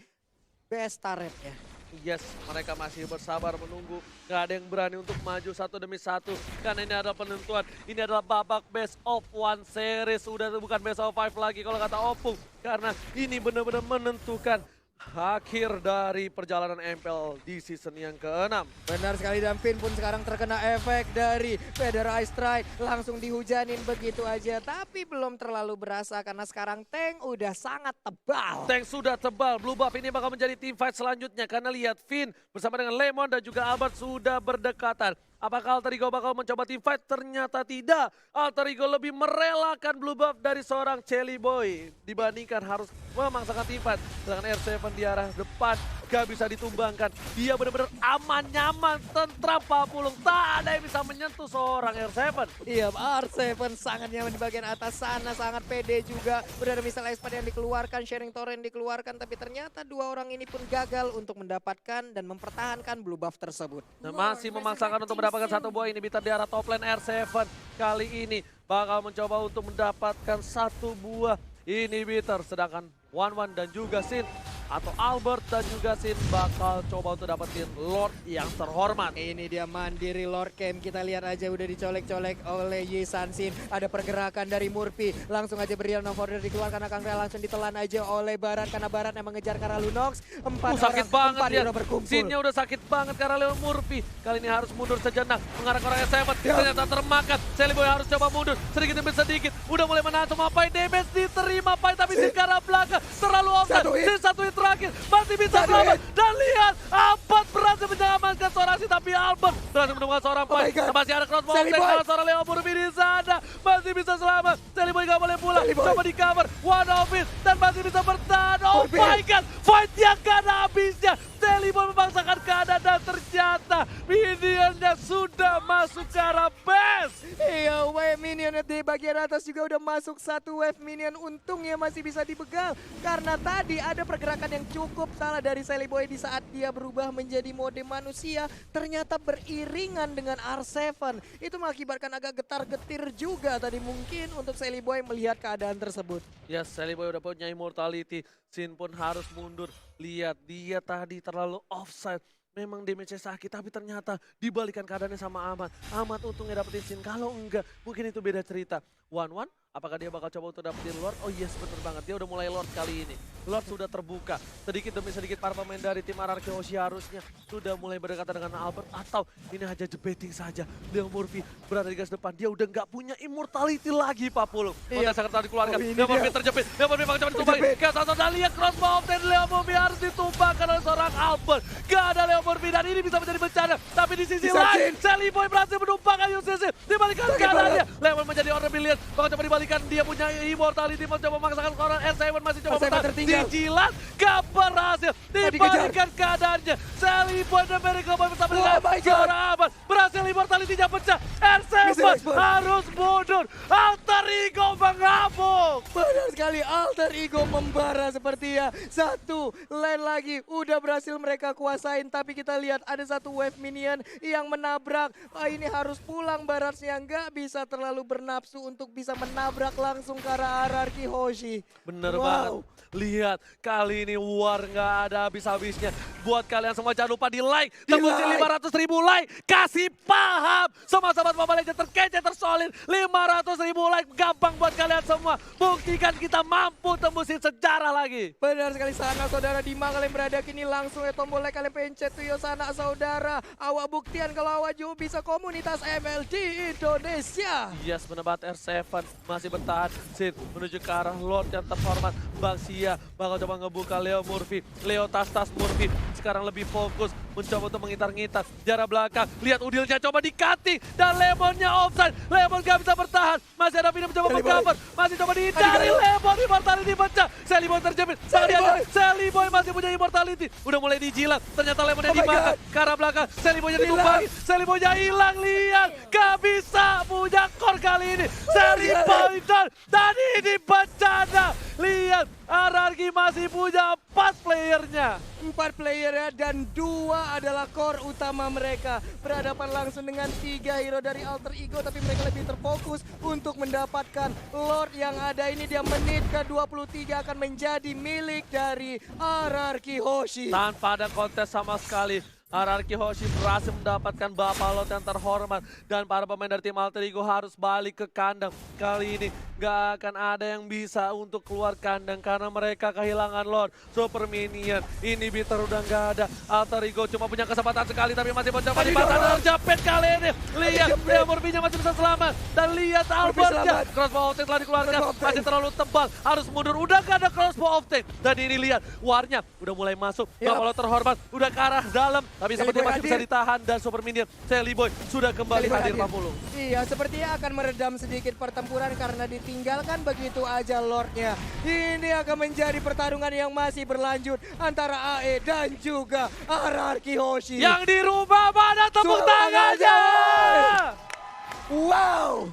best turretnya. Yes, mereka masih bersabar menunggu. Gak ada yang berani untuk maju satu demi satu. Karena ini adalah penentuan. Ini adalah babak best of 1 series. Udah bukan best of 5 lagi kalau kata Opung. Karena ini benar-benar menentukan akhir dari perjalanan MPL di season yang ke-6. Benar sekali, dan Finn pun sekarang terkena efek dari Feather Ice Strike. Langsung dihujanin begitu aja. Tapi belum terlalu berasa karena sekarang tank udah sangat tebal. Tank sudah tebal, blue buff ini bakal menjadi team fight selanjutnya. Karena lihat Finn bersama dengan Lemon dan juga Albert sudah berdekatan. Apakah Alter Ego bakal mencoba team fight? Ternyata tidak. Alter Ego lebih merelakan blue buff dari seorang Sally Boy dibandingkan harus memaksakan team fight. Sedangkan R7 di arah depan gak bisa ditumbangkan. Dia benar-benar aman, nyaman, tentram Pak Pulung. Tak ada yang bisa menyentuh seorang R7. Iya, R7 sangat nyaman di bagian atas sana, sangat pede juga. Udah ada misalnya Espada yang dikeluarkan, Sharing Torrent dikeluarkan, tapi ternyata 2 orang ini pun gagal untuk mendapatkan dan mempertahankan blue buff tersebut. Nah, masih memaksakan untuk mendapatkan 1 buah inhibitor di arah top lane. R7 kali ini bakal mencoba untuk mendapatkan 1 buah inhibitor. Sedangkan One dan juga Sin atau Albert dan juga Sin bakal coba untuk dapetin Lord yang terhormat. Ini dia mandiri Lord Camp. Kita lihat aja udah dicolek-colek oleh Yisan Sin. Ada pergerakan dari Murphy. Langsung aja Brilliant of Order dikeluarkan. Kang Rea langsung ditelan aja oleh Barat. Karena Barat yang mengejar ke arah Lunox. 4 sakit banget empat dia. hero berkumpul. Sinnya udah sakit banget karena Leon Murphy. Kali ini harus mundur sejenak. Mengarah ke orang S7. Ternyata termakan. Sally Boy harus coba mundur. Sedikit demi sedikit. Udah mulai menahan semua Pai. Damage diterima Pai. Tapi di arah belakang. Terlalu offset. Sin satu hit terakhir. Masih bisa selamat. Dan lihat. Albert berhasil menyelamatkan seorang Sin. Tapi Albert berhasil menemukan seorang Pai. Masih ada crossbow. Kalau seorang Leon Murphy di sana. Masih bisa selamat. Sally Boy gak boleh pulang. Coba di cover. One of it. Dan masih bisa bertahan. Oh my god. Fight yang gak ada habisnya. Seliboy memaksakan keadaan dan ternyata minionnya sudah masuk ke arah base. Iya, wave minion di bagian atas juga udah masuk satu wave minion. Untungnya masih bisa dibegal karena tadi ada pergerakan yang cukup salah dari Seliboy di saat dia berubah menjadi mode manusia. Ternyata beriringan dengan R7. Itu mengakibatkan agak getar-getir juga tadi mungkin untuk Seliboy melihat keadaan tersebut. Ya, Seliboy udah punya immortality. Sin pun harus mundur. Lihat, dia tadi terlalu offside. Memang damage-nya sakit, tapi ternyata dibalikan keadaannya sama Ahmad. Ahmad untungnya dapetin Sin, kalau enggak mungkin itu beda cerita. 1-1, apakah dia bakal coba untuk dapetin Lord? Oh yes, bener banget, dia udah mulai Lord kali ini. Lord sudah terbuka, sedikit demi sedikit para pemain dari tim RRQ Hoshi harusnya sudah mulai berdekatan dengan Albert. Atau ini hanya jebeting saja, Leo Murphy berada di garis depan, dia udah nggak punya immortality lagi Pak Pulung. Iya. Kontes sangat dikeluarkan, Oh, ini Leo Murphy dia. terjepit, Leo Murphy bakal coba ditumbangin. Kesan dan lihat crossbow of ten, Leo Murphy harus ditumbangkan oleh seorang Albert. Gak ada Leo Murphy dan ini bisa menjadi bencana. Tapi di sisi lain, Seliboy berhasil menumpangkan UCC. Dibalikan keadaannya, Lemon menjadi order billion. Bakal coba dibalikan, dia punya immortality, mau coba memaksakan orang R7 masih coba R7 bertahan. tertinggal. Dijilat, gak berhasil. Dibalikan keadaannya, Seliboy dan Miracle Boy bersama dengan seorang Ahmad. Berhasil immortality-nya pecah. R7 harus mundur. Alter Ego mengamuk. Benar sekali, Alter Ego membara seperti ya. Satu lane lagi udah berhasil mereka kuasain. Tapi kita lihat ada satu wave minion yang menabrak. Ini harus pulang Barasnya, nggak bisa terlalu bernafsu untuk bisa menabrak langsung ke arah RRQ Hoshi. Bener Wow. banget. Lihat, kali ini war nggak ada habis-habisnya. Buat kalian semua jangan lupa di like. Tembusin 500.000 like. Kasih paham. Semua sahabat Mobile Legends terkece, tersolid. 500.000 like. Gampang buat kalian semua. Buktikan kita mampu tembusin sejarah lagi. Benar sekali sana saudara, di mana kalian berada kini langsung tombol like kalian pencet tuh yo sana saudara. Awak buktian kalau awak juga bisa komunitas ML di Indonesia. Yes, bener banget. R7 masih bertahan. Sin menuju ke arah Lord yang terhormat. Bang Sia bakal coba ngebuka Leo Murphy. Leo tas-tas Murphy sekarang lebih fokus mencoba untuk mengitar-ngitar jarak belakang. Lihat Udilnya coba di-cutting dan Lemonnya offside. Lemon gak bisa bertahan. Masih ada Vina mencoba mengcover. Masih coba dihindari. Lemon immortality pecah. Seliboy terjepit. Seliboy masih punya immortality. Udah mulai dijilat. Ternyata Lemonnya dimakan. Ke arah belakang. Seliboynya ditumpangi. Seliboynya hilang. Lihat. Gak bisa punya core kali ini. Seliboy dan ini bencana. Lihat. RRQ masih punya 4 playernya. 4 player ya, dan 2 adalah core utama mereka. Berhadapan langsung dengan 3 hero dari Alter Ego, tapi mereka lebih terfokus untuk mendapatkan Lord yang ada ini. Dia menit ke-23 akan menjadi milik dari RRQ Hoshi. Tanpa ada kontes sama sekali. RRQ Hoshi berhasil mendapatkan Bapak Lot yang terhormat. Dan para pemain dari tim Alter Ego harus balik ke kandang. Kali ini gak akan ada yang bisa untuk keluar kandang karena mereka kehilangan Lord. Super Minion, inhibitor udah gak ada. Alter Ego cuma punya kesempatan sekali tapi masih mencoba dipasang dan terjepit kali ini. Lihat, Leo Murphy-nya masih bisa selamat. Dan lihat Albertnya, crossbow of tank telah dikeluarkan. Masih terlalu tebal, harus mundur. Udah gak ada crossbow of tank. Dan ini lihat, warnya udah mulai masuk. Bapak Lot terhormat, udah ke arah dalam. Tapi sepertinya masih bisa ditahan dan Super Minion Seliboy sudah kembali hadir Pak Pulung. Iya, sepertinya akan meredam sedikit pertempuran karena ditinggalkan begitu aja Lordnya. Ini akan menjadi pertarungan yang masih berlanjut antara AE dan juga RRQ Hoshi. Yang di rumah mana tepuk tangannya? Wow.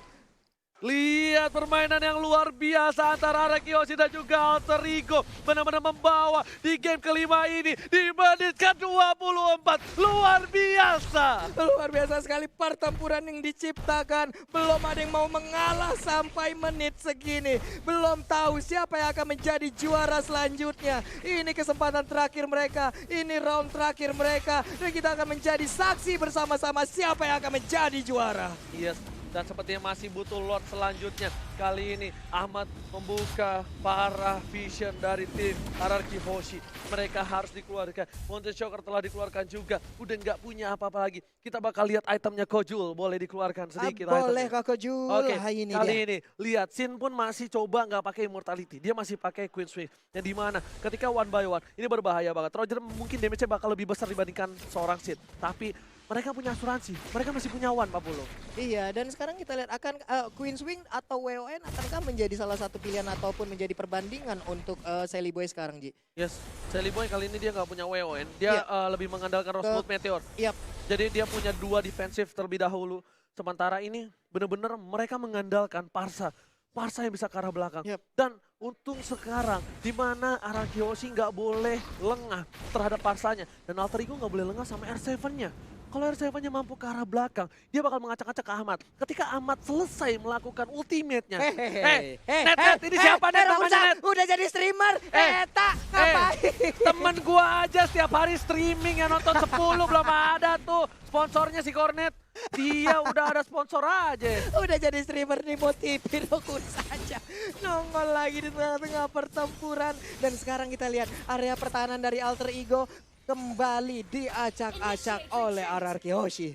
Lihat permainan yang luar biasa antara RRQ Hoshi dan juga Alter Ego. Benar-benar membawa di game kelima ini di menit ke-24. Luar biasa. Luar biasa sekali pertempuran yang diciptakan. Belum ada yang mau mengalah sampai menit segini. Belum tahu siapa yang akan menjadi juara selanjutnya. Ini kesempatan terakhir mereka. Ini round terakhir mereka. Dan kita akan menjadi saksi bersama-sama siapa yang akan menjadi juara. Yes. Dan sepertinya masih butuh Lord selanjutnya. Kali ini Ahmad membuka para vision dari tim RRQ Hoshi. Mereka harus dikeluarkan. Mountain Shocker telah dikeluarkan juga. Udah nggak punya apa-apa lagi. Kita bakal lihat itemnya Kojul. Boleh dikeluarkan sedikit Boleh itemnya. Kak Kojul. Oke, Ini kali dia. ini lihat Sin pun masih coba nggak pakai immortality. Dia masih pakai Queen Swift. Yang dimana ketika one by one ini berbahaya banget. Roger mungkin damage-nya bakal lebih besar dibandingkan seorang Sin. Tapi mereka punya asuransi. Mereka masih punya One, Pak Polo. Iya, dan sekarang kita lihat akan Queen's Wing atau WON akankah menjadi salah satu pilihan ataupun menjadi perbandingan untuk Sally Boy sekarang, Ji? Yes, Sally Boy kali ini dia nggak punya WON. Dia Iya. lebih mengandalkan Rosewood Meteor. Yap. Jadi dia punya 2 defensif terlebih dahulu. Sementara ini benar-benar mereka mengandalkan Parsa. Parsa yang bisa ke arah belakang. Yep. Dan untung sekarang di mana Araki Hoshi nggak boleh lengah terhadap Parsanya. Dan Alter Ego nggak boleh lengah sama R7-nya. Kalau R7-nya mampu ke arah belakang, dia bakal mengacak-acak ke Ahmad. Ketika Ahmad selesai melakukan ultimate-nya. Net, ini siapa Net namanya Net? Udah jadi streamer. Eta, ngapain? Temen gua aja setiap hari streaming yang nonton 10 belum ada tuh. Sponsornya si Cornet. Dia udah ada sponsor aja. Udah jadi streamer nih, motivin aku saja. Nongol lagi di tengah-tengah pertempuran. Dan sekarang kita lihat area pertahanan dari Alter Ego kembali diacak-acak oleh Araki Hoshi.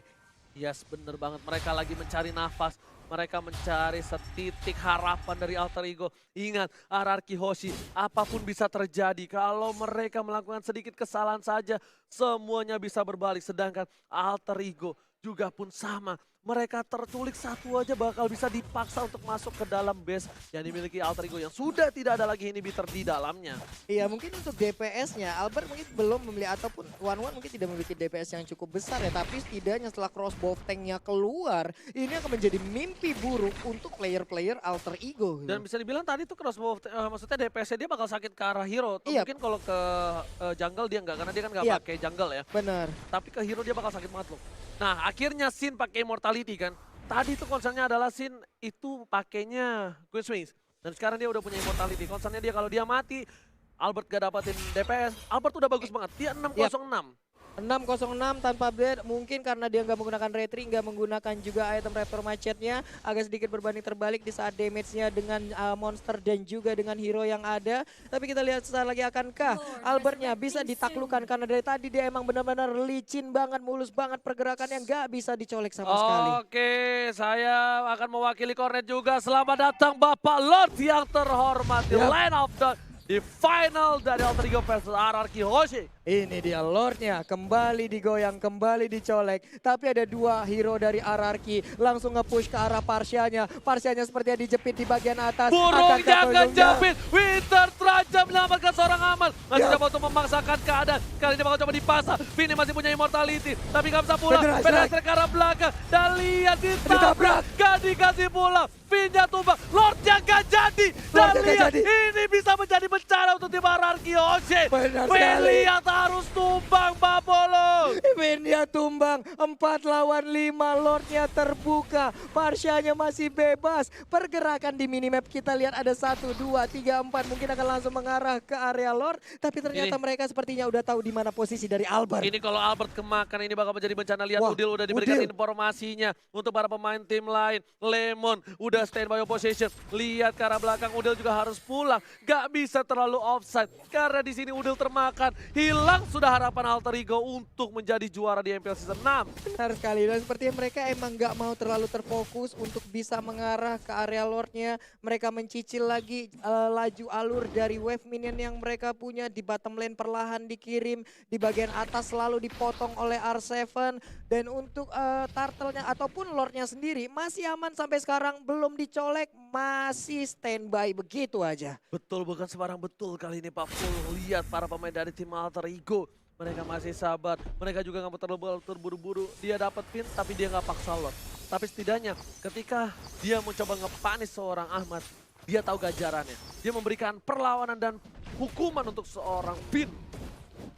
Yes, bener banget. Mereka lagi mencari nafas. Mereka mencari setitik harapan dari Alter Ego. Ingat, Araki Hoshi, apapun bisa terjadi. Kalau mereka melakukan sedikit kesalahan saja, semuanya bisa berbalik. Sedangkan Alter Ego juga pun sama. Mereka terculik satu aja bakal bisa dipaksa untuk masuk ke dalam base yang dimiliki Alter Ego yang sudah tidak ada lagi inhibitor di dalamnya. Iya, mungkin untuk DPS-nya Albert mungkin belum memiliki ataupun One mungkin tidak memiliki DPS yang cukup besar ya, tapi setidaknya setelah crossbow tank-nya keluar, ini akan menjadi mimpi buruk untuk player-player Alter Ego. Dan bisa dibilang tadi tuh crossbow, maksudnya DPS-nya dia bakal sakit ke arah hero. Atau Iya. mungkin kalau ke jungle dia enggak, karena dia kan nggak Iya. pakai jungle ya. Benar. Tapi ke hero dia bakal sakit banget loh. Nah akhirnya Sin pakai immortality kan. Tadi tuh concernnya adalah Sin itu pakainya Queen's Wings. Dan sekarang dia udah punya immortality. Concernnya dia kalau dia mati, Albert gak dapetin DPS. Albert udah bagus banget, dia 606. 606 tanpa blade, mungkin karena dia nggak menggunakan retri, nggak menggunakan juga item raptor macetnya, agak sedikit berbanding terbalik di saat damage-nya dengan monster dan juga dengan hero yang ada. Tapi kita lihat sesaat lagi akankah Albertnya bisa ditaklukkan, karena dari tadi dia emang benar-benar licin banget, mulus banget pergerakan yang nggak bisa dicolek sama sekali. Oke, saya akan mewakili Cornet juga. Selamat datang Bapak Lord yang terhormat di Line of the di final dari Alter Ego versus Araki Hoshi. Ini dia Lordnya, kembali digoyang, kembali dicolek. Tapi ada 2 hero dari Araki langsung nge-push ke arah Parsianya. Parsianya sepertinya dijepit di bagian atas. Burungnya kejepit, Winter terancam menyelamatkan seorang Ahmad. Masih coba untuk memaksakan keadaan. Kali ini bakal coba dipasang. Vini masih punya immortality, tapi gak bisa pulang. Penetrate ke arah belakang. Dan lihat ditabrak, gak dikasih pulang. Vinnya tumbang, Lordnya gak jadi. Dan lihat ini bisa menjadi bencana untuk tim Araki Hoshi. Lihat harus tumbang Pak Polo. Vinnya tumbang, 4 lawan 5, Lordnya terbuka, Parsianya masih bebas. Pergerakan di minimap kita lihat ada 1, 2, 3, 4, mungkin akan langsung mengarah ke area Lord. Tapi ternyata mereka sepertinya udah tahu di mana posisi dari Albert. Ini kalau Albert kemakan ini bakal menjadi bencana. Lihat Udil udah diberikan informasinya untuk para pemain tim lain. Lemon udah standby opposition. Lihat ke arah belakang, Udil juga harus pulang. Gak bisa terlalu offside karena di sini Udil termakan. Hilang sudah harapan Alter Ego untuk menjadi juara di MPL Season 6. Benar sekali, dan sepertinya mereka emang nggak mau terlalu terfokus untuk bisa mengarah ke area Lordnya. Mereka mencicil lagi laju alur dari wave minion yang mereka punya. Di bottom lane perlahan dikirim, di bagian atas selalu dipotong oleh R7. Dan untuk turtle-nya ataupun Lordnya sendiri masih aman sampai sekarang, belum dicolek, masih standby begitu aja. Betul, bukan sembarang betul kali ini Pak Full. Lihat para pemain dari tim Alter Ego. Mereka masih sabar, mereka juga nggak mau terlalu terburu-buru. Dia dapat pin tapi dia nggak paksa Lord. Tapi setidaknya ketika dia mencoba ngepanis seorang Ahmad, dia tahu ganjarannya. Dia memberikan perlawanan dan hukuman untuk seorang pin.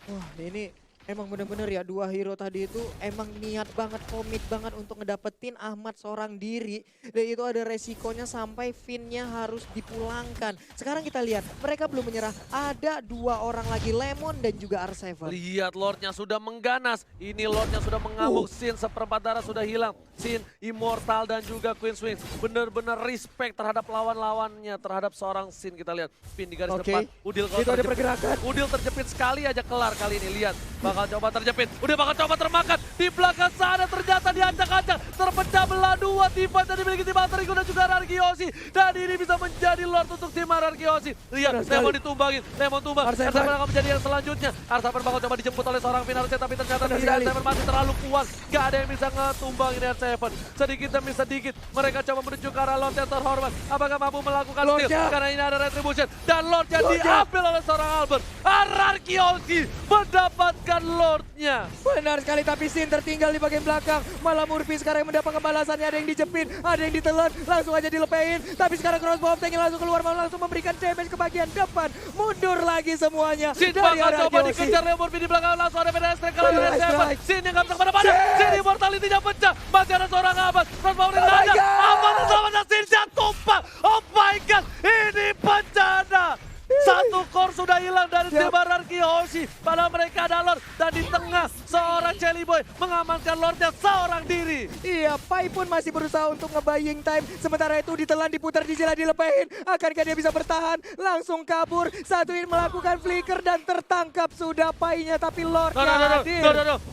Wah, ini emang bener-bener ya, 2 hero tadi itu emang niat banget, komit banget untuk ngedapetin Ahmad seorang diri. Dan itu ada resikonya sampai Finnya harus dipulangkan. Sekarang kita lihat, mereka belum menyerah. Ada 2 orang lagi, Lemon dan juga R7. Lihat Lordnya sudah mengganas. Ini Lordnya sudah mengamuk. Sin seperempat darah sudah hilang. Sin, Immortal dan juga Queen's Wings. Benar-benar respect terhadap lawan-lawannya. Terhadap seorang Sin, kita lihat. Pin di garis depan. Udil kalau itu ada pergerakan. Udil terjepit sekali aja kelar kali ini. Lihat. bakal coba terjepit, udah bakal coba termakan. Di belakang sana ternyata diacak-acak, terpecah belah dua tim fight yang dimiliki tim Alterigo dan juga Ararkiosi. Dan ini bisa menjadi Lord untuk tim Ararkiosi. Lihat, Lemon ditumbangin, Lemon tumbang. Arseven Arseven akan menjadi yang selanjutnya. Arseven bakal coba dijemput oleh seorang Finarset, tapi ternyata Benar tidak. sekali. Arseven masih terlalu kuat, gak ada yang bisa ngetumbangin Arseven. Sedikit demi sedikit, mereka coba menuju ke arah Lord yang terhormat. Apakah mampu melakukan steal? Lordnya. Karena ini ada retribution. Dan Lordnya diambil oleh seorang Albert. Ararkiosi mendapatkan Lordnya. Benar sekali, tapi Sin tertinggal di bagian belakang. Malah Murphy sekarang yang mendapat kebalasannya. Ada yang dijepit, ada yang ditelan, langsung aja dilepein. Tapi sekarang crossbow of tank langsung keluar, mau langsung memberikan damage ke bagian depan. Mundur lagi semuanya. Sin dari bakal coba Ararkiosi. dikejar Murphy di belakang, langsung ada Federal Strike kalau Federal ada Seven. Strike. Sin yang gak bisa kemana-mana. Sin immortality-nya pecah. Masih ada seorang Abbas. Crossbow ring Oh my ada. God. Abbas selamatnya Sin jatuh tumpah. Oh my God, ini bencana. Satu core sudah hilang dari tim Ararkiosi. Padahal mereka ada Lord. Dan di tengah seorang Jelly Boy mengamankan Lordnya seorang diri. Iya, Pai pun masih berusaha untuk nge-buying time. Sementara itu ditelan, diputar, dijela, dilepehin. Akankah dia bisa bertahan? Langsung kabur. Satu ini melakukan flicker dan tertangkap sudah Pai-nya. Tapi Lordnya hadir.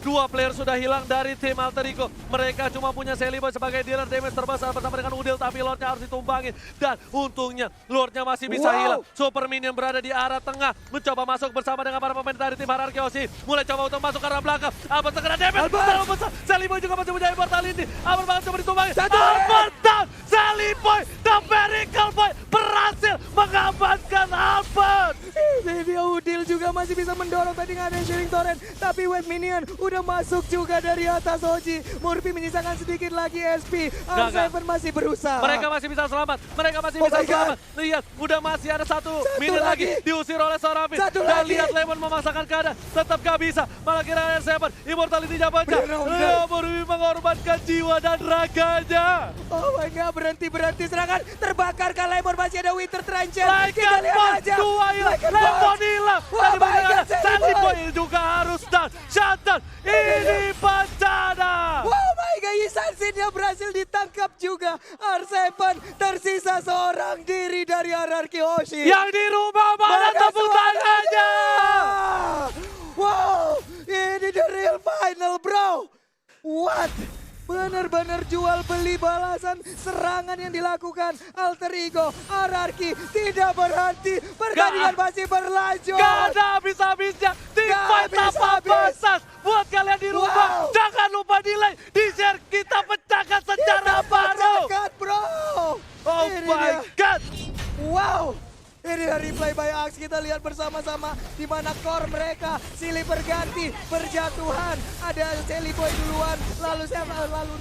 Dua player sudah hilang dari tim Alterigo. Mereka cuma punya Jelly Boy sebagai dealer damage terbesar bersama dengan Udil. Tapi Lordnya harus ditumbangin. Dan untungnya Lordnya masih bisa hilang. Super Minion berada di arah tengah. Mencoba masuk bersama dengan para pemain dari tim Ararkiosi. Mulai coba untuk masuk ke arah belakang. Albert terkena damage. Terlalu besar. Jelly Boy juga masih punya immortality. Albert bakal coba ditumbangin. Albert down. Jelly Boy, the Miracle Boy berhasil mengamankan Albert. Ini dia Udil juga masih bisa mendorong, tadi nggak ada shooting torrent. Tapi Wave Minion udah masuk juga dari atas Oji. Murphy menyisakan sedikit lagi SP. Arseven masih berusaha. Mereka masih bisa selamat. Mereka masih Oh bisa my God. selamat. Lihat, udah masih ada satu minion lagi. lagi. Diusir oleh seorang Finn. Satu Dan lagi. lihat Lemon memaksakan keadaan. Tetap gak bisa. Malah kira R7. Immortality-nya pecah. Benar. Murphy mengorbankan jiwa dan raganya. Oh my God, berhenti serangan. Terbakar kan Lemon, masih ada Winter Trencher. Like Kita lihat Bond, aja. dua hilang. Like and Lemon Bond. hilang. Oh Tadi my bagaimana? God, Jelly Jelly Boy. Boy juga harus down. Shutdown. Ini bencana. Oh my God, Isansinnya berhasil ditangkap juga. R7 tersisa seorang diri dari Ararkiosi. Yang di rumah mana tepuk tangannya? Wow, ini the real final bro. What? Benar-benar jual beli balasan serangan yang dilakukan Alterigo. Ararki tidak berhenti, pertandingan masih berlanjut. Gak ada habis-habisnya. Tim Gak fight tanpa habis-habis. batas. Buat kalian di rumah, Wow. jangan lupa di like, di share. Kita pecahkan secara baru. Pecahkan, bro. Oh Ini my dia. God. Wow. Ini dari replay by Axe, kita lihat bersama-sama di mana core mereka silih berganti, berjatuhan. Ada Jelly Boy duluan, lalu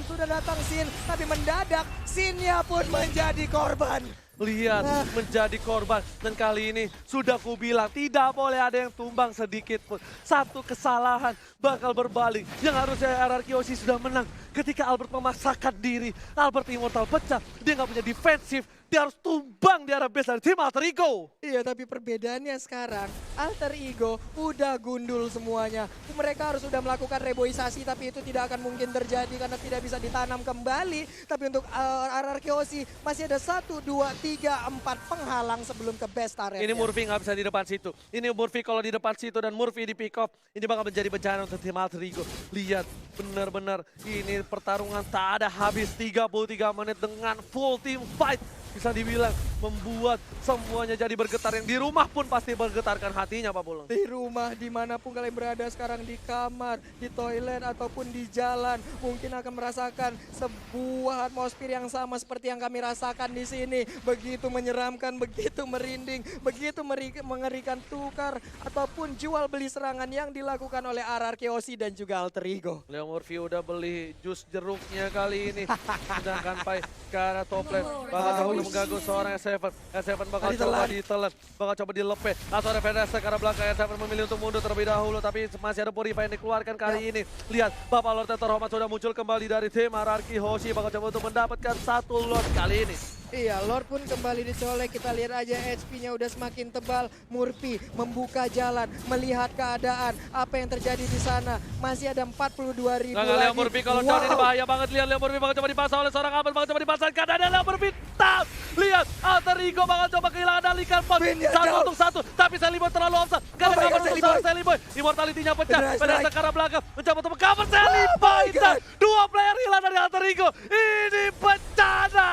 sudah datang Sin, tapi mendadak Sinnya pun menjadi korban. Lihat, menjadi korban. Dan kali ini sudah kubilang tidak boleh ada yang tumbang sedikit pun. Satu kesalahan bakal berbalik. Yang harusnya Ararkiosi sudah menang. Ketika Albert memaksakan diri, Albert Immortal pecah. Dia nggak punya defensif. Dia harus tumbang di arah base dari tim Alterigo. Iya, tapi perbedaannya sekarang Alter Ego udah gundul semuanya. Mereka harus sudah melakukan reboisasi, tapi itu tidak akan mungkin terjadi karena tidak bisa ditanam kembali. Tapi untuk Ararkiosi masih ada 1, 2, 3, 4 penghalang sebelum ke best area. Ini Murphy nggak bisa di depan situ. Ini Murphy kalau di depan situ dan Murphy di pick off. Ini bakal menjadi bencana untuk tim Alterigo. Lihat, benar-benar ini pertarungan tak ada habis 33 menit dengan full team fight. Bisa dibilang membuat semuanya jadi bergetar. Yang di rumah pun pasti bergetarkan hatinya Pak Bulung. Di rumah, dimanapun kalian berada sekarang, di kamar, di toilet, ataupun di jalan, mungkin akan merasakan sebuah atmosfer yang sama seperti yang kami rasakan di sini. Begitu menyeramkan, begitu merinding, begitu mengerikan, tukar ataupun jual beli serangan yang dilakukan oleh Ararkiosi dan juga Alterigo. Leo Murphy udah beli jus jeruknya kali ini. Sedangkan Pai ke arah top lane. Bakal coba mengganggu seorang S7. S7 bakal coba ditelan. Bakal coba dilepe. Atau ada Federasi ke arah belakang. S7 memilih untuk mundur terlebih dahulu. Tapi masih ada Purify yang dikeluarkan kali ini. Lihat, Bapak Lord yang terhormat sudah muncul kembali dari tim Ararkiosi. Bakal coba untuk mendapatkan satu Lord kali ini. Iya, Lord pun kembali dicolek. Kita lihat aja HP-nya udah semakin tebal. Murphy membuka jalan, melihat keadaan. Apa yang terjadi di sana? Masih ada 42.000 Nah, lagi. Leo Murphy kalau jauh ini bahaya banget. Lihat Leo Murphy bakal coba dipasang oleh seorang Albert, bakal coba dipasangkan. Ada Leo Murphy, tap! Lihat, Alter Ego bakal coba kehilangan Alikan Pot. Pinnya Satu down. untuk satu, tapi Sally Boy terlalu offside. Karena Oh my cover God, untuk Sally seorang Boy. Sally Boy. Immortality-nya pecah. Benar, Pada strike. ke arah belakang, mencoba untuk cover Sally Oh Boy. my God. Dua player hilang dari Alter Ego. Ini bencana.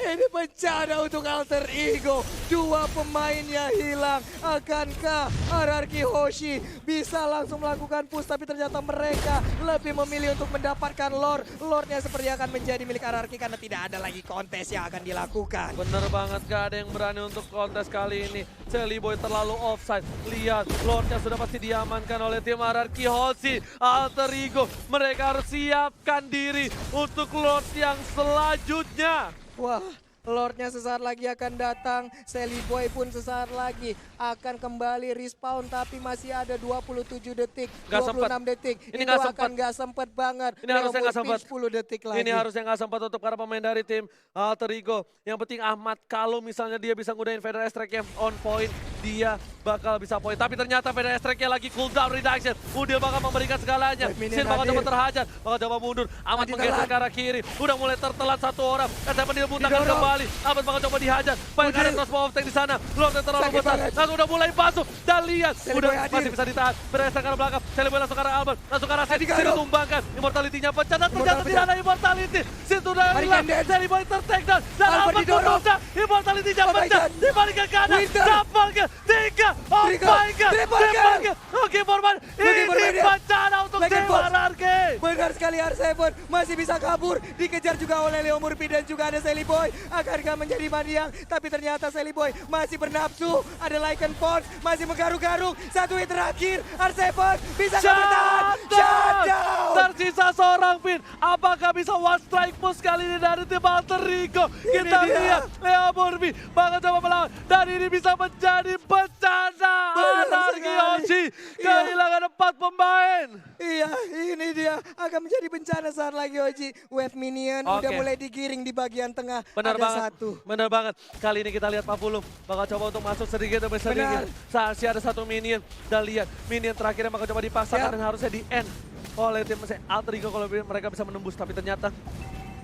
Ini bencana untuk Alter Ego. Dua pemainnya hilang. Akankah RRQ Hoshi bisa langsung melakukan push, tapi ternyata mereka lebih memilih untuk mendapatkan Lord. Lordnya seperti akan menjadi milik RRQ karena tidak ada lagi kontes yang akan dilakukan. Bener banget, gak ada yang berani untuk kontes kali ini. Sally Boy terlalu offside. Lihat, Lordnya sudah pasti diamankan oleh tim RRQ Hoshi. Alter Ego, mereka harus siapkan diri untuk Lord yang selanjutnya. Wah, Lordnya sesaat lagi akan datang. Sally Boy pun sesaat lagi akan kembali respawn, tapi masih ada 27 detik, Nggak 26 sempet. detik. Ini Itu nggak akan sempet. nggak sempet banget. Ini harusnya Leo nggak Murphy sempet. 10 detik lagi. Ini harusnya nggak sempat untuk para pemain dari tim Alter Ego. Yang penting Ahmad, kalau misalnya dia bisa ngudahin Vader Strike-nya on point, dia bakal bisa point. Tapi ternyata Vader Strike-nya lagi cooldown reduction. Udil bakal memberikan segalanya. Wave minion Sin bakal coba hadir. terhajar, bakal coba mundur. Ahmad Tadi menggeser telat. ke arah kiri. Udah mulai tertelat satu orang. Ketepan dia muntahkan Didorong. kembali. Ahmad bakal coba dihajar. Banyak ada crossbow of tank di sana. Lord yang terlalu Sakit besar. banget. Langsung udah mulai masuk. Dan lihat, Sally udah Boy hadir. masih bisa ditahan. Bergeser ke arah belakang. Sally Boy langsung ke arah Albert. Langsung ke arah Sin. Tadi Sin gagal. ditumbangkan. Immortality-nya pecah. Dan ternyata Immortal tidak ada immortality. Sin sudah Hari hilang. Kanden. Sally Boy ter-take down. Dan Albert Albert didorong. menunda. Immortality-nya Oh my pecah. God. Dibalikan ke kanan. Winter. Double kill. 3. Oh Triple. my God. Triple kill. Oke, Forman. Bagi Ini Forman ya. bencana untuk Legend tim Boss. RRQ. Benar sekali R7 masih bisa kabur, dikejar juga oleh Leo Murphy dan juga ada Sally Boy. Akankah menjadi Maniang, tapi ternyata Sally Boy masih bernafsu. Ada Lycan Force masih menggaruk-garuk. Satu hit terakhir, R7 bisa nggak bertahan? Shutdown! Tersisa seorang Pin. Apakah bisa one strike push kali ini dari tim Alter Ego? Kita dia. lihat Leo Murphy bakal coba melawan. Dan ini bisa menjadi bencana. Benar RRQ sekali. Hoshi Iya. kehilangan 4 pemain. Iya, ini dia akan menjadi bencana saat lagi Oji. Wave Minion udah Oke. mulai digiring di bagian tengah. Benar ada banget. satu. Benar banget. Kali ini kita lihat Pak Pulung bakal coba untuk masuk sedikit demi sedikit. Masih ada satu minion. Dan lihat minion terakhirnya bakal coba dipaksakan Siap. dan harusnya di end oleh tim Alter Ego kalau mereka bisa menembus. Tapi ternyata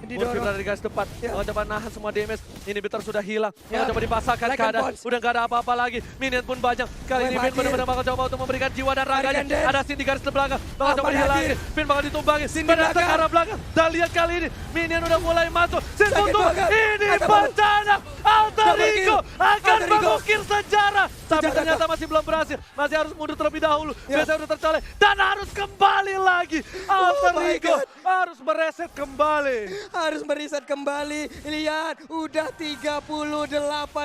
Murphy Didorong. berada di garis depan, Ya. bakal coba nahan semua damage. Inhibitor sudah hilang, Ya. bakal coba dipasangkan Like keadaan. and bounce. Udah gak ada apa-apa lagi, minion pun banyak. Kali ini Wave Finn hadir. benar-benar bakal coba untuk memberikan jiwa dan raganya. and dance. Ada Sin di garis belakang, bakal coba Ahmad dihilangin. hadir. Finn bakal ditumbangin, Sin di berada ke belakang. arah belakang. Dan lihat kali ini, minion udah mulai masuk. Sin Sakit butuh, banget. ini Ada banget. bencana. Alter Double kill. Ego akan Alter Ego. mengukir sejarah. Tapi Sejarah. ternyata masih belum berhasil. Masih harus mundur terlebih dahulu. Ya. Biasanya udah tercolek. Dan harus kembali lagi. Alter my Ego God. harus mereset kembali. Harus meriset kembali. Lihat, udah 38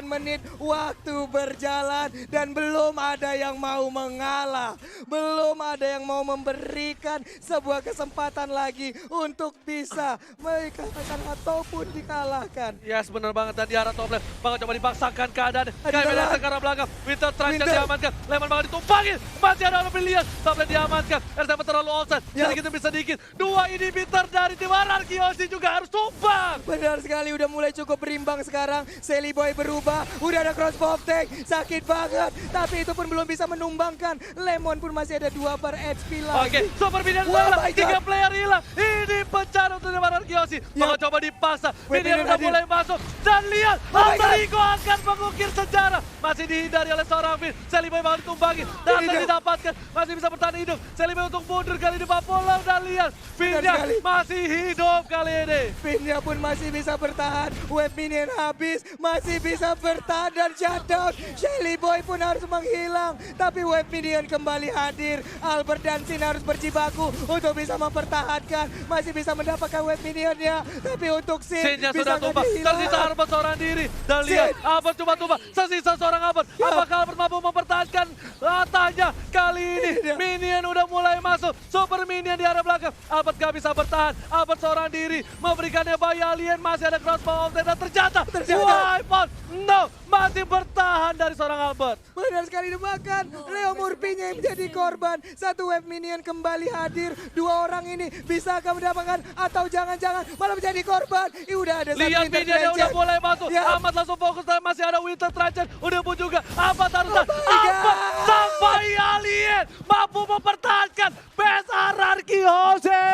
menit waktu berjalan dan belum ada yang mau mengalah. Belum ada yang mau memberikan sebuah kesempatan lagi untuk bisa mengalahkan ataupun dikalahkan. Yes, benar banget. Dan di arah top lane, bakal coba dipaksakan keadaan. Ada Kayak beda jalan. ke arah belakang. Winter Trunks Winter. diamankan. Lemon bakal ditumpangin. Masih ada orang pilihan. Top lane diamankan. R7 terlalu offside. Ya. Sedikit demi sedikit. Dua inhibitor dari tim RRQ Hoshi juga harus tumbang. Benar sekali, udah mulai cukup berimbang sekarang. Sally Boy berubah, udah ada crossbow tank, sakit banget. Tapi itu pun belum bisa menumbangkan. Lemon pun masih ada 2 per HP lagi. Oke, super minion Wah, hilang. my 3 God. player hilang. Ini bencana untuk tim RRQ Hoshi. Bakal coba dipaksa. Wait, Minion minion udah hadir. mulai masuk. Dan lihat, Oh my Alter God. Ego akan mengukir sejarah. Masih dihindari oleh seorang Finn. Sally Boy bakal ditumbangin. Dan Ini dia. didapatkan. Masih bisa bertahan hidup. Sally Boy untuk mundur kali ini Pulau. Dan lihat, Finn-nya sekali. masih hidup kali ini. Pinnya pun masih bisa bertahan. Wave Minion habis, masih bisa bertahan dan shutdown. Shelly Boy pun harus menghilang. Tapi Wave Minion kembali hadir. Albert dan Sin harus berjibaku untuk bisa mempertahankan. Masih bisa mendapatkan Wave Minionnya. Tapi untuk Sin Sin-nya bisa sudah nggak tumbang. dihilang. Tersisa Albert seorang diri. Dan Sin. lihat, Albert cuma tumbang. Tersisa seorang Albert. Ya. Apakah Albert mampu mempertahankan? mempertahankan ratanya. Kali ini minion udah mulai masuk. Super minion di arah belakang. Albert gak bisa bertahan. Albert seorang diri memberikannya bayi alien. Masih ada crossbow of death dan ternyata wipe out. No, masih bertahan dari seorang Albert. Benar sekali dimakan. Leo Murphy-nya yang menjadi korban. Satu wave minion kembali hadir. Dua orang ini bisakah mendapatkan atau jangan-jangan malah menjadi korban. Udah ada satu Lihat minionnya udah mulai masuk. Ya. Ahmad langsung fokus dan masih ada Winter Trajan. Udah pun juga Ahmad harus Oh my Ahmad God. sang bayi alien mampu mempertahankan best hierarchy Jose.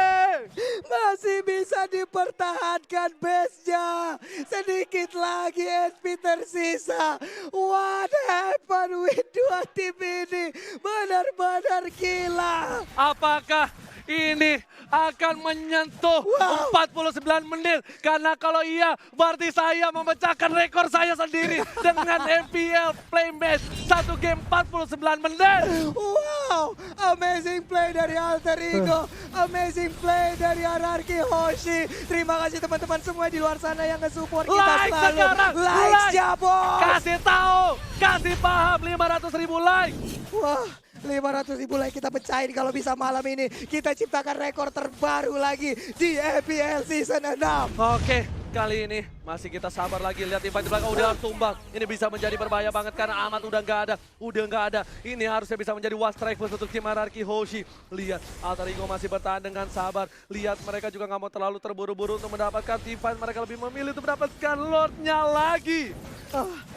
Masih bisa dipertahankan base-nya. Sedikit lagi SP tersisa. What happened with dua tim ini? Benar-benar gila. Apakah ini akan menyentuh 49 menit? Karena kalau iya, berarti saya memecahkan rekor saya sendiri dengan MPL play match 1 game 49 menit. Wow, amazing play dari Alter Ego, amazing play dari Hierarchy Hoshi. Terima kasih teman-teman semua di luar sana yang nge-support kita Like selalu. sekarang, Like ya bos. Kasih tahu, kasih paham 500.000 like. Wah, 500.000 like kita pecahin kalau bisa malam ini. Kita ciptakan rekor terbaru lagi di EPL Season 6. Oke, kali ini masih kita sabar lagi. Lihat invite di belakang udah harus tumbang. Ini bisa menjadi berbahaya banget karena Ahmad udah nggak ada. Ini harusnya bisa menjadi was strike untuk tim Hierarchy Hoshi. Lihat, Alter Ego masih bertahan dengan sabar. Lihat, mereka juga nggak mau terlalu terburu-buru untuk mendapatkan team fight. Mereka lebih memilih untuk mendapatkan Lordnya lagi.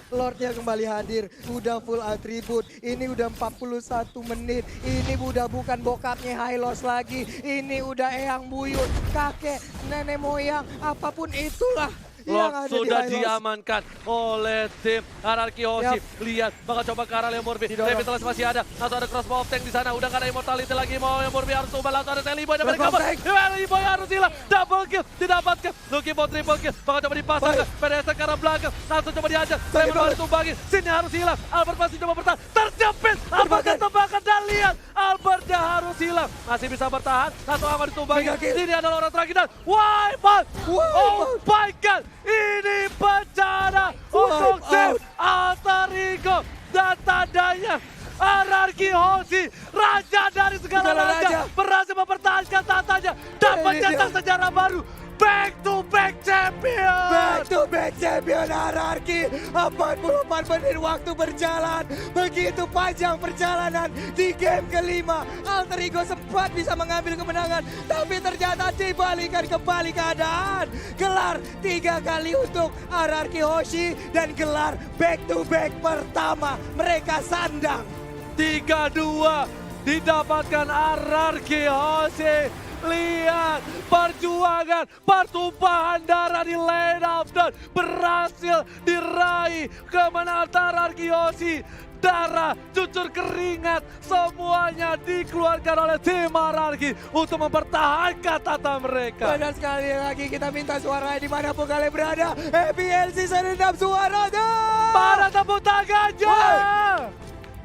Lordnya kembali hadir, udah full atribut. Ini udah 41 menit. Ini udah bukan bokapnya Hylos lagi. Ini udah eyang buyut, kakek, nenek moyang, apapun itulah. yang Lord ada sudah di Hylos. diamankan oleh tim Hierarchy Hoshi. Lihat, bakal coba ke arah Leo Murphy. Revitalize masih ada. Langsung ada crossbow of tank di sana. Udah gak ada immortality lagi. Mau Leo Murphy harus tumbal. Langsung ada Telly Boy. Dan mereka Telly Boy harus hilang. Double kill. Didapatkan. Looking for triple kill. Bakal coba dipasangkan. PDS ke arah belakang. Langsung coba dihajar. Lemon baru tumbangin. Sini harus hilang. Albert masih coba bertahan. Terjepit. Albert ketebakan dan lihat. Albertnya harus hilang. Masih bisa bertahan. Langsung aman ditumbangin. Ini adalah orang terakhir dan wipe out. Oh my god. Ini bencana untuk tim Alter Ego dan tandanya Hierarchy Hoshi, raja dari segala raja, berhasil mempertahankan tatanya dan mencetak sejarah baru. Back to back champion. Back to back champion Hierarchy. 44 menit waktu berjalan. Begitu panjang perjalanan di game kelima. Alter Ego sempat bisa mengambil kemenangan. Tapi ternyata dibalikan kembali keadaan. Gelar 3 kali untuk Hierarchy Hoshi. Dan gelar back to back pertama mereka sandang. 3-2 didapatkan Hierarchy Hoshi. Lihat perjuangan, pertumpahan darah di lane of down berhasil diraih kemenangan Hierarchy Hoshi. Darah, cucur keringat, semuanya dikeluarkan oleh tim Hierarchy untuk mempertahankan tata mereka. Dan sekali lagi kita minta suara dimanapun kalian berada. EPL Season 6 suaranya. Para tepuk tangannya.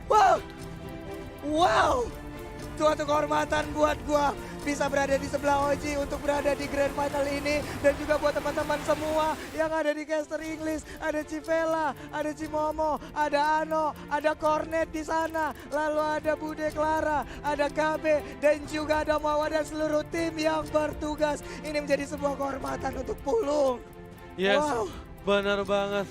Wow. Wow. Suatu kehormatan buat gua bisa berada di sebelah Oji untuk berada di Grand Final ini. Dan juga buat teman-teman semua yang ada di caster English. Ada Civella, ada Cimomo, ada Ano, ada Cornet di sana. Lalu ada Bude Clara, ada KB, dan juga ada Mawa dan seluruh tim yang bertugas. Ini menjadi sebuah kehormatan untuk Pulung. Yes, Wow. benar banget.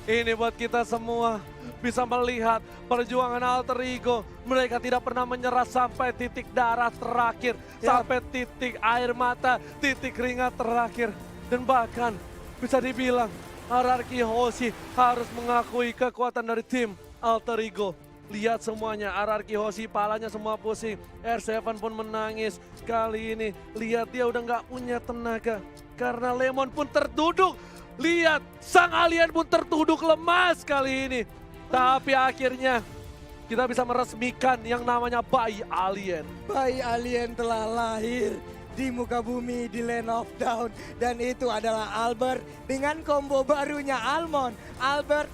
Ini buat kita semua bisa melihat perjuangan Alter Ego. Mereka tidak pernah menyerah sampai titik darah terakhir. Sampai titik air mata, titik keringat terakhir. Dan bahkan bisa dibilang Hierarchy Hoshi harus mengakui kekuatan dari tim Alter Ego. Lihat semuanya, Hierarchy Hoshi palanya semua pusing. R7 pun menangis. Kali ini lihat dia udah gak punya tenaga. Karena Lemon pun terduduk. Lihat, sang alien pun tertuduk lemas kali ini. Tapi akhirnya kita bisa meresmikan yang namanya bayi alien. Bayi alien telah lahir di muka bumi di Land of Dawn. Dan itu adalah Albert dengan combo barunya Almond. Albert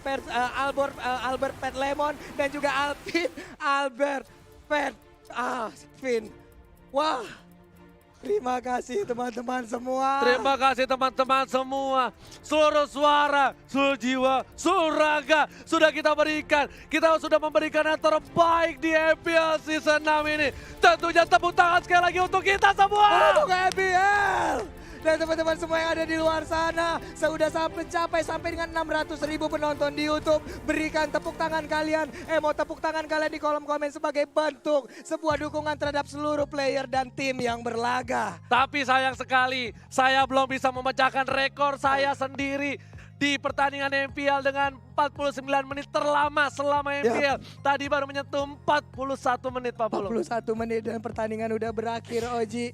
Pet Lemon dan juga Alpin Albert Pet Finn. Wah. Terima kasih teman-teman semua. Terima kasih teman-teman semua. Seluruh suara, seluruh jiwa, seluruh raga sudah kita berikan. Kita sudah memberikan yang terbaik di MPL Season 6 ini. Tentunya tepuk tangan sekali lagi untuk kita semua. Untuk MPL. Dan teman-teman semua yang ada di luar sana, sudah sampai dengan 600.000 penonton di YouTube. Berikan tepuk tangan kalian, mau tepuk tangan kalian di kolom komen sebagai bentuk sebuah dukungan terhadap seluruh player dan tim yang berlaga. Tapi sayang sekali, saya belum bisa memecahkan rekor saya sendiri di pertandingan MPL dengan 49 menit terlama selama MPL. Tadi baru menyentuh 41 menit, Pak Pulung. 41 menit dan pertandingan udah berakhir, Oji.